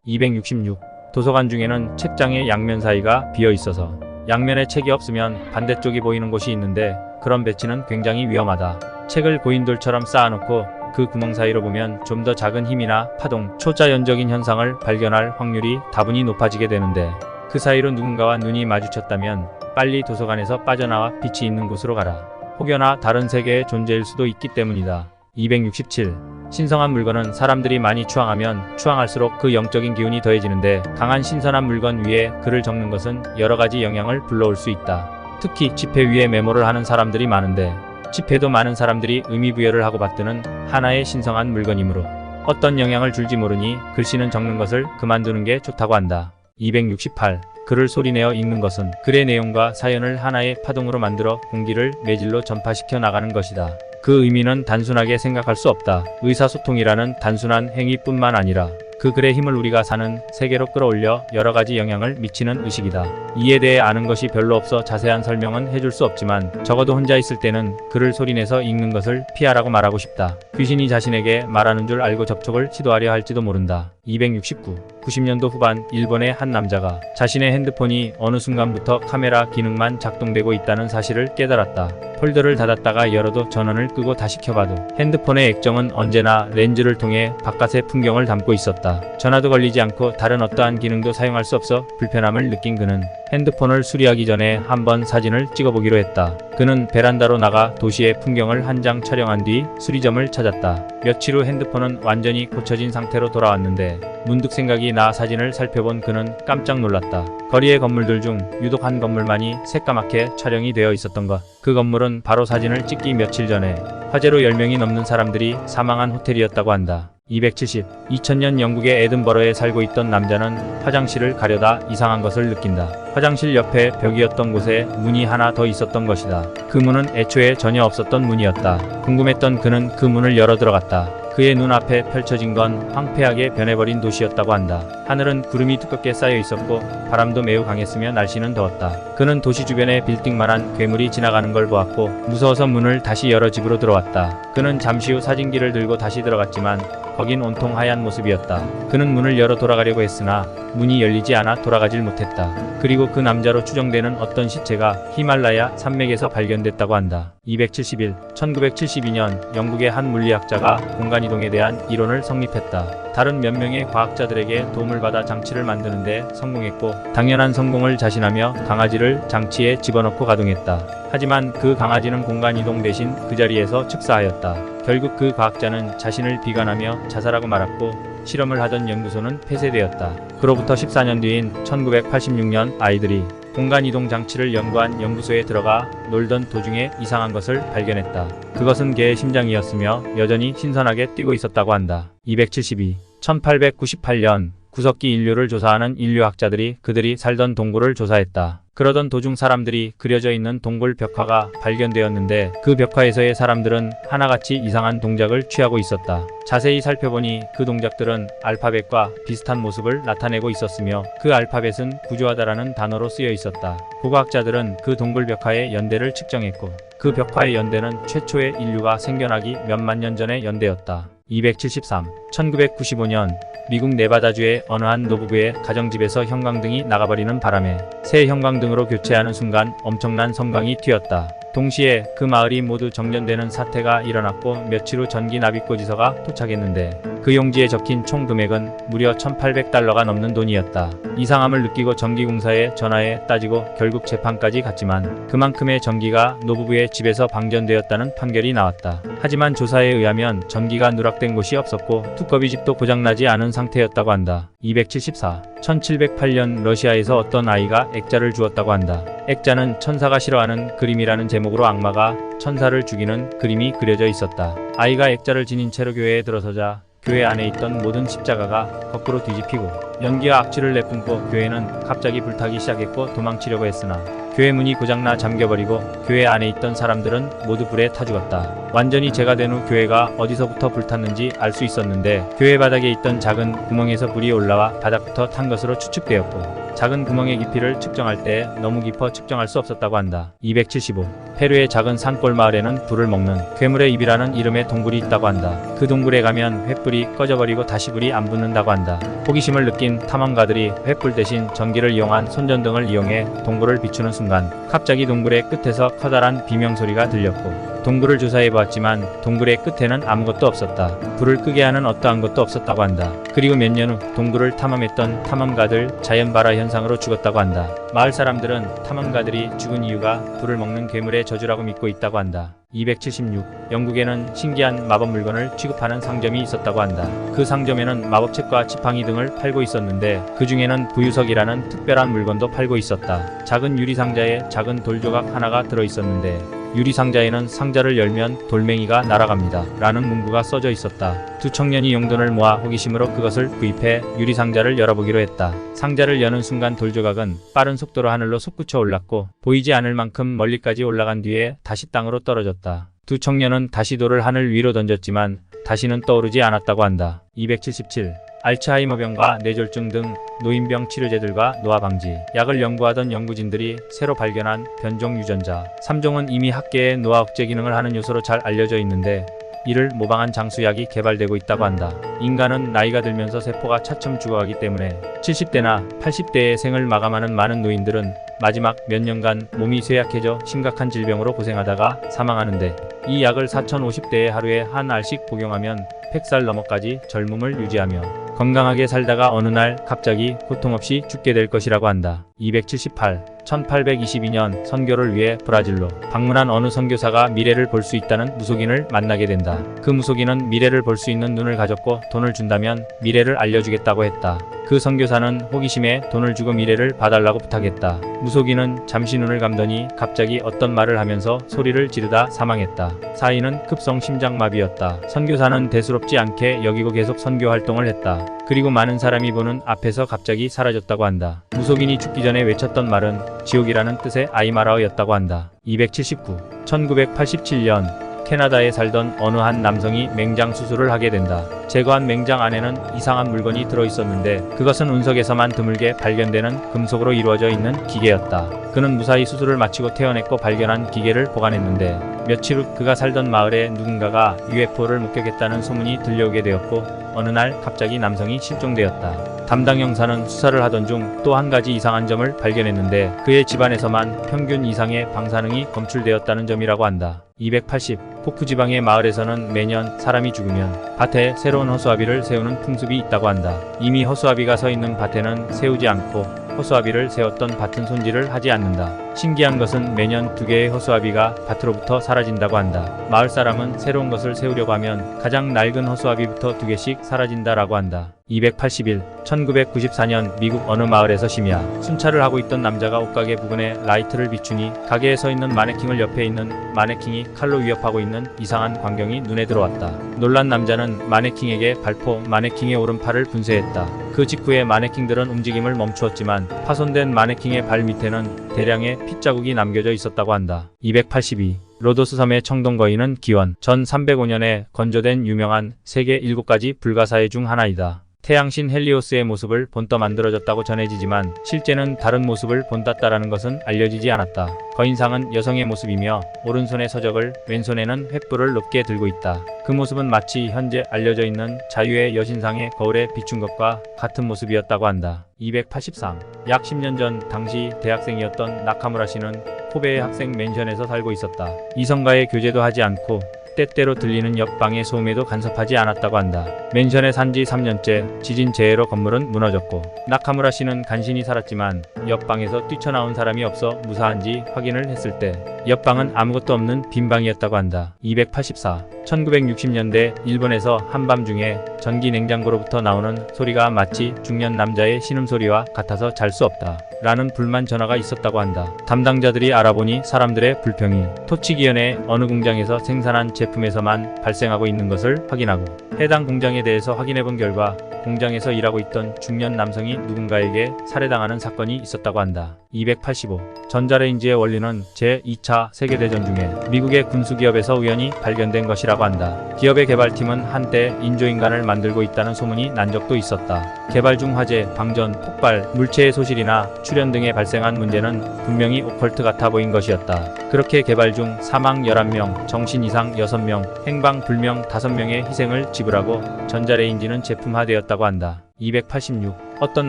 266. 도서관 중에는 책장의 양면 사이가 비어 있어서 양면에 책이 없으면 반대쪽이 보이는 곳이 있는데 그런 배치는 굉장히 위험하다. 책을 고인돌처럼 쌓아놓고 그 구멍 사이로 보면 좀 더 작은 힘이나 파동, 초자연적인 현상을 발견할 확률이 다분히 높아지게 되는데 그 사이로 누군가와 눈이 마주쳤다면 빨리 도서관에서 빠져나와 빛이 있는 곳으로 가라. 혹여나 다른 세계의 존재일 수도 있기 때문이다. 267. 신성한 물건은 사람들이 많이 추앙하면 추앙할수록 그 영적인 기운이 더해지는데 강한 신선한 물건 위에 글을 적는 것은 여러 가지 영향을 불러올 수 있다. 특히 지폐 위에 메모를 하는 사람들이 많은데 지폐도 많은 사람들이 의미부여를 하고 받드는 하나의 신성한 물건이므로 어떤 영향을 줄지 모르니 글씨는 적는 것을 그만두는 게 좋다고 한다. 268. 글을 소리내어 읽는 것은 글의 내용과 사연을 하나의 파동으로 만들어 공기를 매질로 전파시켜 나가는 것이다. 그 의미는 단순하게 생각할 수 없다. 의사소통이라는 단순한 행위뿐만 아니라 그 글의 힘을 우리가 사는 세계로 끌어올려 여러 가지 영향을 미치는 의식이다. 이에 대해 아는 것이 별로 없어 자세한 설명은 해줄 수 없지만 적어도 혼자 있을 때는 글을 소리내서 읽는 것을 피하라고 말하고 싶다. 귀신이 자신에게 말하는 줄 알고 접촉을 시도하려 할지도 모른다. 269. 90년도 후반 일본의 한 남자가 자신의 핸드폰이 어느 순간부터 카메라 기능만 작동되고 있다는 사실을 깨달았다. 폴더를 닫았다가 열어도 전원을 끄고 다시 켜봐도 핸드폰의 액정은 언제나 렌즈를 통해 바깥의 풍경을 담고 있었다. 전화도 걸리지 않고 다른 어떠한 기능도 사용할 수 없어 불편함을 느낀 그는 핸드폰을 수리하기 전에 한번 사진을 찍어보기로 했다. 그는 베란다로 나가 도시의 풍경을 한 장 촬영한 뒤 수리점을 찾았다. 며칠 후 핸드폰은 완전히 고쳐진 상태로 돌아왔는데 문득 생각이 나 사진을 살펴본 그는 깜짝 놀랐다. 거리의 건물들 중 유독 한 건물만이 새까맣게 촬영이 되어 있었던 것. 그 건물은 바로 사진을 찍기 며칠 전에 화재로 10명이 넘는 사람들이 사망한 호텔이었다고 한다. 270. 2000년 영국의 에든버러에 살고 있던 남자는 화장실을 가려다 이상한 것을 느낀다. 화장실 옆에 벽이었던 곳에 문이 하나 더 있었던 것이다. 그 문은 애초에 전혀 없었던 문이었다. 궁금했던 그는 그 문을 열어 들어갔다. 그의 눈앞에 펼쳐진 건 황폐하게 변해버린 도시였다고 한다. 하늘은 구름이 두껍게 쌓여 있었고 바람도 매우 강했으며 날씨는 더웠다. 그는 도시 주변에 빌딩만한 괴물이 지나가는 걸 보았고 무서워서 문을 다시 열어 집으로 들어왔다. 그는 잠시 후 사진기를 들고 다시 들어갔지만 거긴 온통 하얀 모습이었다. 그는 문을 열어 돌아가려고 했으나 문이 열리지 않아 돌아가질 못했다. 그리고 그 남자로 추정되는 어떤 시체가 히말라야 산맥에서 발견됐다고 한다. 271. 1972년 영국의 한 물리학자가 공간이동에 대한 이론을 성립했다. 다른 몇 명의 과학자들에게 도움을 받아 장치를 만드는데 성공했고 당연한 성공을 자신하며 강아지를 장치에 집어넣고 가동했다. 하지만 그 강아지는 공간이동 대신 그 자리에서 즉사하였다. 결국 그 과학자는 자신을 비관하며 자살하고 말았고 실험을 하던 연구소는 폐쇄되었다. 그로부터 14년 뒤인 1986년 아이들이 공간이동 장치를 연구한 연구소에 들어가 놀던 도중에 이상한 것을 발견했다. 그것은 개의 심장이었으며 여전히 신선하게 뛰고 있었다고 한다. 272. 1898년 구석기 인류를 조사하는 인류학자들이 그들이 살던 동굴을 조사했다. 그러던 도중 사람들이 그려져 있는 동굴 벽화가 발견되었는데 그 벽화에서의 사람들은 하나같이 이상한 동작을 취하고 있었다. 자세히 살펴보니 그 동작들은 알파벳과 비슷한 모습을 나타내고 있었으며 그 알파벳은 구조하다라는 단어로 쓰여 있었다. 고고학자들은 그 동굴 벽화의 연대를 측정했고 그 벽화의 연대는 최초의 인류가 생겨나기 몇만 년 전의 연대였다. 273. 1995년 미국 네바다주의 어느 한 노부부의 가정집에서 형광등이 나가버리는 바람에 새 형광등으로 교체하는 순간 엄청난 섬광이 튀었다. 동시에 그 마을이 모두 정전되는 사태가 일어났고 며칠 후 전기 납입고지서가 도착했는데 그 용지에 적힌 총 금액은 무려 $1,800가 넘는 돈이었다. 이상함을 느끼고 전기공사에 전화해 따지고 결국 재판까지 갔지만 그만큼의 전기가 노부부의 집에서 방전되었다는 판결이 나왔다. 하지만 조사에 의하면 전기가 누락된 곳이 없었고 두꺼비 집도 고장나지 않은 상태였다고 한다. 274. 1708년 러시아에서 어떤 아이가 액자를 주었다고 한다. 액자는 천사가 싫어하는 그림이라는 제목으로 악마가 천사를 죽이는 그림이 그려져 있었다. 아이가 액자를 지닌 채로 교회에 들어서자 교회 안에 있던 모든 십자가가 거꾸로 뒤집히고 연기와 악취를 내뿜고 교회는 갑자기 불타기 시작했고 도망치려고 했으나 교회 문이 고장나 잠겨버리고 교회 안에 있던 사람들은 모두 불에 타 죽었다. 완전히 재가 된 후 교회가 어디서부터 불탔는지 알 수 있었는데 교회 바닥에 있던 작은 구멍에서 불이 올라와 바닥부터 탄 것으로 추측되었고 작은 구멍의 깊이를 측정할 때 너무 깊어 측정할 수 없었다고 한다. 275. 페루의 작은 산골 마을에는 불을 먹는 괴물의 입이라는 이름의 동굴이 있다고 한다. 그 동굴에 가면 횃불이 꺼져버리고 다시 불이 안 붙는다고 한다. 호기심을 느낀 탐험가들이 횃불 대신 전기를 이용한 손전등을 이용해 동굴을 비추는 순간 갑자기 동굴의 끝에서 커다란 비명소리가 들렸고 동굴을 조사해보았지만 동굴의 끝에는 아무것도 없었다. 불을 끄게 하는 어떠한 것도 없었다고 한다. 그리고 몇 년 후 동굴을 탐험했던 탐험가들 자연발화 현상으로 죽었다고 한다. 마을 사람들은 탐험가들이 죽은 이유가 불을 먹는 괴물의 저주라고 믿고 있다고 한다. 276. 영국에는 신기한 마법 물건을 취급하는 상점이 있었다고 한다. 그 상점에는 마법책과 지팡이 등을 팔고 있었는데 그 중에는 부유석이라는 특별한 물건도 팔고 있었다. 작은 유리상자에 작은 돌조각 하나가 들어있었는데 유리상자에는 상자를 열면 돌멩이가 날아갑니다. 라는 문구가 써져 있었다. 두 청년이 용돈을 모아 호기심으로 그것을 구입해 유리상자를 열어보기로 했다. 상자를 여는 순간 돌조각은 빠른 속도로 하늘로 솟구쳐 올랐고 보이지 않을 만큼 멀리까지 올라간 뒤에 다시 땅으로 떨어졌다. 두 청년은 다시 돌을 하늘 위로 던졌지만 다시는 떠오르지 않았다고 한다. 277. 알츠하이머병과 뇌졸중 등 노인병 치료제들과 노화 방지 약을 연구하던 연구진들이 새로 발견한 변종 유전자 3종은 이미 학계에 노화 억제 기능을 하는 요소로 잘 알려져 있는데 이를 모방한 장수약이 개발되고 있다고 한다. 인간은 나이가 들면서 세포가 차츰 죽어가기 때문에 70대나 80대의 생을 마감하는 많은 노인들은 마지막 몇 년간 몸이 쇠약해져 심각한 질병으로 고생하다가 사망하는데 이 약을 4050대에 하루에 한 알씩 복용하면 100살 넘어까지 젊음을 유지하며 건강하게 살다가 어느 날 갑자기 고통 없이 죽게 될 것이라고 한다. 278. 1822년 선교를 위해 브라질로 방문한 어느 선교사가 미래를 볼 수 있다는 무속인을 만나게 된다. 그 무속인은 미래를 볼 수 있는 눈을 가졌고 돈을 준다면 미래를 알려주겠다고 했다. 그 선교사는 호기심에 돈을 주고 미래를 봐달라고 부탁했다. 무속인은 잠시 눈을 감더니 갑자기 어떤 말을 하면서 소리를 지르다 사망했다. 사인은 급성 심장마비였다. 선교사는 대수롭지 않게 여기고 계속 선교 활동을 했다. 그리고 많은 사람이 보는 앞에서 갑자기 사라졌다고 한다. 무속인이 죽기 전에 외쳤던 말은 지옥이라는 뜻의 아이마라어였다고 한다. 279. 1987년 캐나다에 살던 어느 한 남성이 맹장 수술을 하게 된다. 제거한 맹장 안에는 이상한 물건이 들어있었는데 그것은 운석에서만 드물게 발견되는 금속으로 이루어져 있는 기계였다. 그는 무사히 수술을 마치고 퇴원했고 발견한 기계를 보관했는데 며칠 후 그가 살던 마을에 누군가가 UFO를 목격했다는 소문이 들려오게 되었고 어느 날 갑자기 남성이 실종되었다. 담당 형사는 수사를 하던 중 또 한 가지 이상한 점을 발견했는데 그의 집안에서만 평균 이상의 방사능이 검출되었다는 점이라고 한다. 280. 포크 지방의 마을에서는 매년 사람이 죽으면 밭에 새로운 허수아비를 세우는 풍습이 있다고 한다. 이미 허수아비가 서 있는 밭에는 세우지 않고 허수아비를 세웠던 밭은 손질을 하지 않는다. 신기한 것은 매년 2개의 허수아비가 밭으로부터 사라진다고 한다. 마을 사람은 새로운 것을 세우려고 하면 가장 낡은 허수아비부터 2개씩 사라진다라고 한다. 281. 1994년 미국 어느 마을에서 심야 순찰을 하고 있던 남자가 옷가게 부근에 라이트를 비추니 가게에 서 있는 마네킹을 옆에 있는 마네킹이 칼로 위협하고 있는 이상한 광경이 눈에 들어왔다. 놀란 남자는 마네킹에게 발포 마네킹의 오른팔을 분쇄했다. 그 직후에 마네킹들은 움직임을 멈추었지만 파손된 마네킹의 발 밑에는 대량의 핏자국이 남겨져 있었다고 한다. 282. 로도스 섬의 청동거인은 기원 전 305년에 건조된 유명한 세계 7가지 불가사의 중 하나이다. 태양신 헬리오스의 모습을 본떠 만들어졌다고 전해지지만 실제는 다른 모습을 본땄다라는 것은 알려지지 않았다. 거인상은 여성의 모습이며 오른손에 서적을 왼손에는 횃불을 높게 들고 있다. 그 모습은 마치 현재 알려져 있는 자유의 여신상의 거울에 비춘 것과 같은 모습이었다고 한다. 283. 약 10년 전 당시 대학생이었던 나카무라 씨는 코베의 학생 맨션에서 살고 있었다. 이성과의 교제도 하지 않고 때때로 들리는 옆방의 소음에도 간섭하지 않았다고 한다. 맨션에 산지 3년째 지진 재해로 건물은 무너졌고 나카무라 씨는 간신히 살았지만 옆방에서 뛰쳐나온 사람이 없어 무사한지 확인을 했을 때 옆방은 아무것도 없는 빈 방이었다고 한다. 284. 1960년대 일본에서 한밤중에 전기 냉장고로부터 나오는 소리가 마치 중년 남자의 신음소리와 같아서 잘 수 없다. 라는 불만 전화가 있었다고 한다. 담당자들이 알아보니 사람들의 불평이 토치기현의 어느 공장에서 생산한 제품에서만 발생하고 있는 것을 확인하고 해당 공장에 대해서 확인해본 결과 공장에서 일하고 있던 중년 남성이 누군가에게 살해당하는 사건이 있었다고 한다. 285. 전자레인지의 원리는 제2차 세계대전 중에 미국의 군수기업에서 우연히 발견된 것이라고 한다. 기업의 개발팀은 한때 인조인간을 만들고 있다는 소문이 난 적도 있었다. 개발 중 화재, 방전, 폭발, 물체의 소실이나 출현 등에 발생한 문제는 분명히 오컬트 같아 보인 것이었다. 그렇게 개발 중 사망 11명, 정신 이상 6명, 행방 불명 5명의 희생을 지불하고 전자레인지는 제품화되었다고 한다. 286. 어떤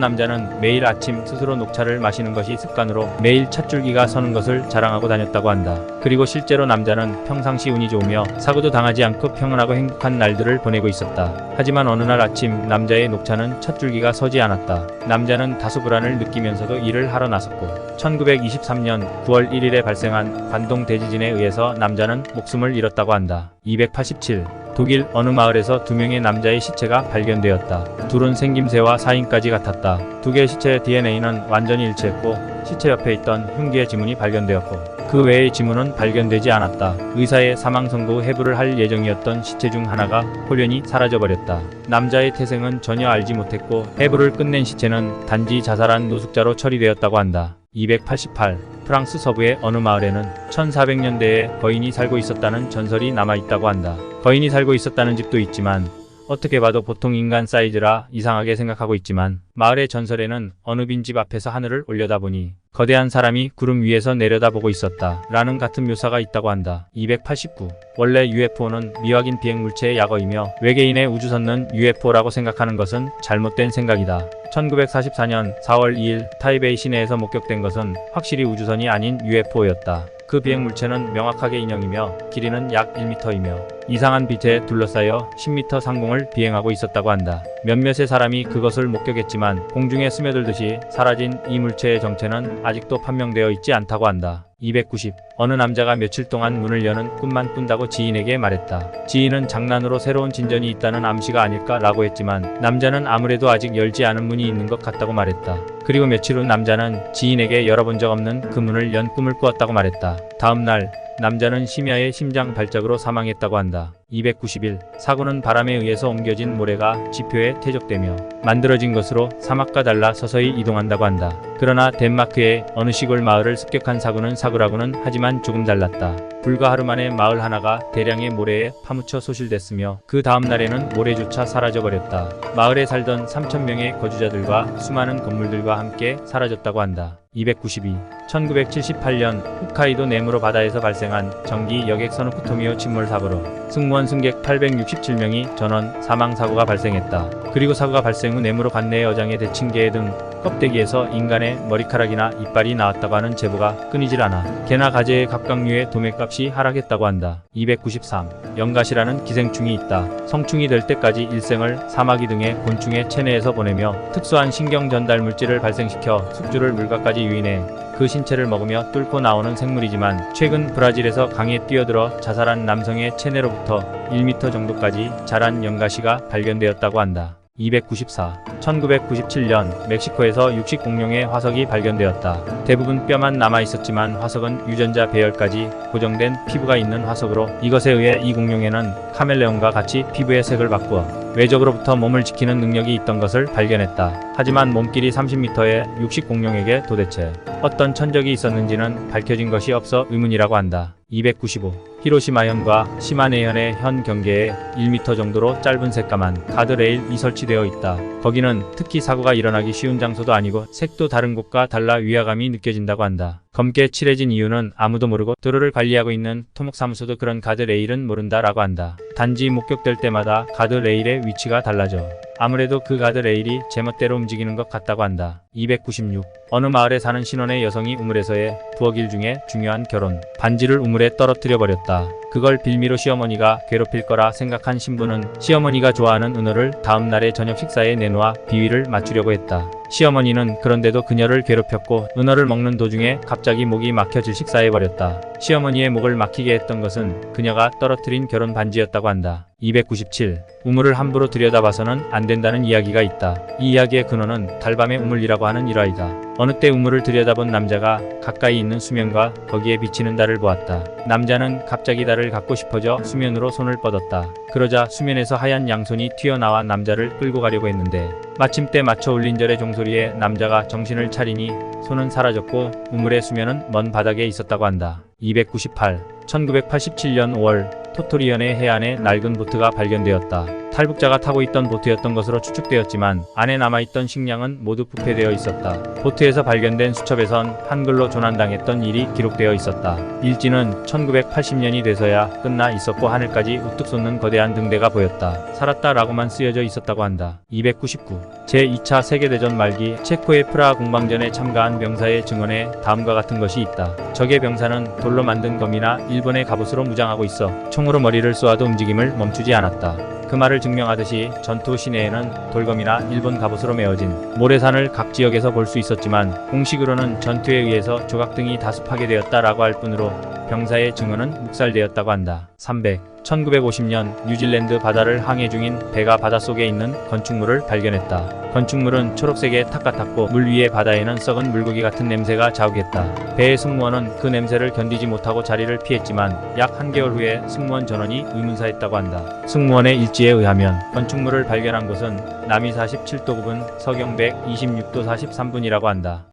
남자는 매일 아침 스스로 녹차를 마시는 것이 습관으로 매일 찻줄기가 서는 것을 자랑하고 다녔다고 한다. 그리고 실제로 남자는 평상시 운이 좋으며 사고도 당하지 않고 평온하고 행복한 날들을 보내고 있었다. 하지만 어느 날 아침 남자의 녹차는 찻줄기가 서지 않았다. 남자는 다소 불안을 느끼면서도 일을 하러 나섰고 1923년 9월 1일에 발생한 관동 대지진에 의해서 남자는 목숨을 잃었다고 한다. 287. 독일 어느 마을에서 두 명의 남자의 시체가 발견되었다. 둘은 생김새와 사인까지 같았다. 두 개의 시체의 DNA는 완전히 일치했고 시체 옆에 있던 흉기의 지문이 발견되었고 그 외의 지문은 발견되지 않았다. 의사의 사망 선고 후 해부를 할 예정이었던 시체 중 하나가 홀연히 사라져버렸다. 남자의 태생은 전혀 알지 못했고 해부를 끝낸 시체는 단지 자살한 노숙자로 처리되었다고 한다. 288. 프랑스 서부의 어느 마을에는 1400년대에 거인이 살고 있었다는 전설이 남아있다고 한다. 거인이 살고 있었다는 집도 있지만 어떻게 봐도 보통 인간 사이즈라 이상하게 생각하고 있지만 마을의 전설에는 어느 빈집 앞에서 하늘을 올려다보니 거대한 사람이 구름 위에서 내려다보고 있었다 라는 같은 묘사가 있다고 한다. 289. 원래 UFO는 미확인 비행물체의 약어이며 외계인의 우주선은 UFO라고 생각하는 것은 잘못된 생각이다. 1944년 4월 2일 타이베이 시내에서 목격된 것은 확실히 우주선이 아닌 UFO였다. 그 비행물체는 명확하게 인형이며 길이는 약 1m이며 이상한 빛에 둘러싸여 10m 상공을 비행하고 있었다고 한다. 몇몇의 사람이 그것을 목격했지만 공중에 스며들듯이 사라진 이 물체의 정체는 아직도 판명되어 있지 않다고 한다. 290. 어느 남자가 며칠 동안 문을 여는 꿈만 꾼다고 지인에게 말했다. 지인은 장난으로 새로운 진전이 있다는 암시가 아닐까 라고 했지만 남자는 아무래도 아직 열지 않은 문이 있는 것 같다고 말했다. 그리고 며칠 후 남자는 지인에게 열어본 적 없는 그 문을 연 꿈을 꾸었다고 말했다. 다음 날 남자는 심야의 심장 발작으로 사망했다고 한다. 291. 사고는 바람에 의해서 옮겨진 모래가 지표에 퇴적되며 만들어진 것으로 사막과 달라 서서히 이동한다고 한다. 그러나 덴마크의 어느 시골 마을을 습격한 사고라고는 하지만 조금 달랐다. 불과 하루 만에 마을 하나가 대량의 모래에 파묻혀 소실됐으며 그 다음 날에는 모래조차 사라져버렸다. 마을에 살던 3,000명의 거주자들과 수많은 건물들과 함께 사라졌다고 한다. 292. 1978년 홋카이도 네무로 바다에서 발생한 전기 여객선 후쿠토미오 침몰 사고로 승무원 승객 867명이 전원 사망사고가 발생했다. 그리고 사고가 발생 후 네무로 관내의 어장의 대칭개 등 껍데기에서 인간의 머리카락이나 이빨이 나왔다고 하는 제보가 끊이질 않아 개나 가재의 각각류의 도매값이 하락했다고 한다. 293. 연가시라는 기생충이 있다. 성충이 될 때까지 일생을 사마귀 등의 곤충의 체내에서 보내며 특수한 신경 전달 물질을 발생시켜 숙주를 물가까지 유인해 그 신체를 먹으며 뚫고 나오는 생물이지만 최근 브라질에서 강에 뛰어들어 자살한 남성의 체내로부터 1m 정도까지 자란 연가시가 발견되었다고 한다. 294. 1997년 멕시코에서 육식 공룡의 화석이 발견되었다. 대부분 뼈만 남아있었지만 화석은 유전자 배열까지 고정된 피부가 있는 화석으로 이것에 의해 이 공룡에는 카멜레온과 같이 피부의 색을 바꾸어 외적으로부터 몸을 지키는 능력이 있던 것을 발견했다. 하지만 몸길이 30m의 육식 공룡에게 도대체 어떤 천적이 있었는지는 밝혀진 것이 없어 의문이라고 한다. 295. 히로시마현과 시마네현의 현 경계에 1m 정도로 짧은 새까만 가드레일이 설치되어 있다. 거기는 특히 사고가 일어나기 쉬운 장소도 아니고 색도 다른 곳과 달라 위화감이 느껴진다고 한다. 검게 칠해진 이유는 아무도 모르고 도로를 관리하고 있는 토목사무소도 그런 가드레일은 모른다라고 한다. 단지 목격될 때마다 가드레일의 위치가 달라져 아무래도 그 가드레일이 제멋대로 움직이는 것 같다고 한다. 296. 어느 마을에 사는 신혼의 여성이 우물에서의 부엌일 중에 중요한 결혼 반지를 우물에 떨어뜨려 버렸다. 그걸 빌미로 시어머니가 괴롭힐 거라 생각한 신부는 시어머니가 좋아하는 은어를 다음 날의 저녁 식사에 내놓아 비위를 맞추려고 했다. 시어머니는 그런데도 그녀를 괴롭혔고 은어를 먹는 도중에 갑자기 목이 막혀질 식사해버렸다. 시어머니의 목을 막히게 했던 것은 그녀가 떨어뜨린 결혼 반지였다고 한다. 297. 우물을 함부로 들여다봐서는 안 된다는 이야기가 있다. 이 이야기의 근원은 달밤의 우물이라고 하는 일화이다. 어느 때 우물을 들여다본 남자가 가까이 있는 수면과 거기에 비치는 달을 보았다. 남자는 갑자기 달을 갖고 싶어져 수면으로 손을 뻗었다. 그러자 수면에서 하얀 양손이 튀어나와 남자를 끌고 가려고 했는데 마침 때 맞춰 울린 절의 종소리에 남자가 정신을 차리니 손은 사라졌고 우물의 수면은 먼 바닥에 있었다고 한다. 298. 1987년 5월 토토리현의 해안에 낡은 보트가 발견되었다. 탈북자가 타고 있던 보트였던 것으로 추측되었지만 안에 남아있던 식량은 모두 부패되어 있었다. 보트에서 발견된 수첩에선 한글로 조난당했던 일이 기록되어 있었다. 일지는 1980년이 돼서야 끝나 있었고 하늘까지 우뚝 솟는 거대한 등대가 보였다. 살았다라고만 쓰여져 있었다고 한다. 299. 제2차 세계대전 말기 체코의 프라하 공방전에 참가한 병사의 증언에 다음과 같은 것이 있다. 적의 병사는 돌로 만든 검이나 일본의 갑옷으로 무장하고 있어 총으로 머리를 쏘아도 움직임을 멈추지 않았다. 그 말을 증명하듯이 전투 시내에는 돌검이나 일본 갑옷으로 메어진 모래산을 각 지역에서 볼 수 있었지만 공식으로는 전투에 의해서 조각 등이 다수 파괴되었다라고 할 뿐으로 병사의 증언은 묵살되었다고 한다. 300. 1950년 뉴질랜드 바다를 항해 중인 배가 바닷속에 있는 건축물을 발견했다. 건축물은 초록색의 탁 같았고 물 위의 바다에는 썩은 물고기 같은 냄새가 자욱했다. 배의 승무원은 그 냄새를 견디지 못하고 자리를 피했지만 약 한개월 후에 승무원 전원이 의문사했다고 한다. 승무원의 일지에 의하면 건축물을 발견한 곳은 남위 47도 9분, 서경 126도 43분이라고 한다.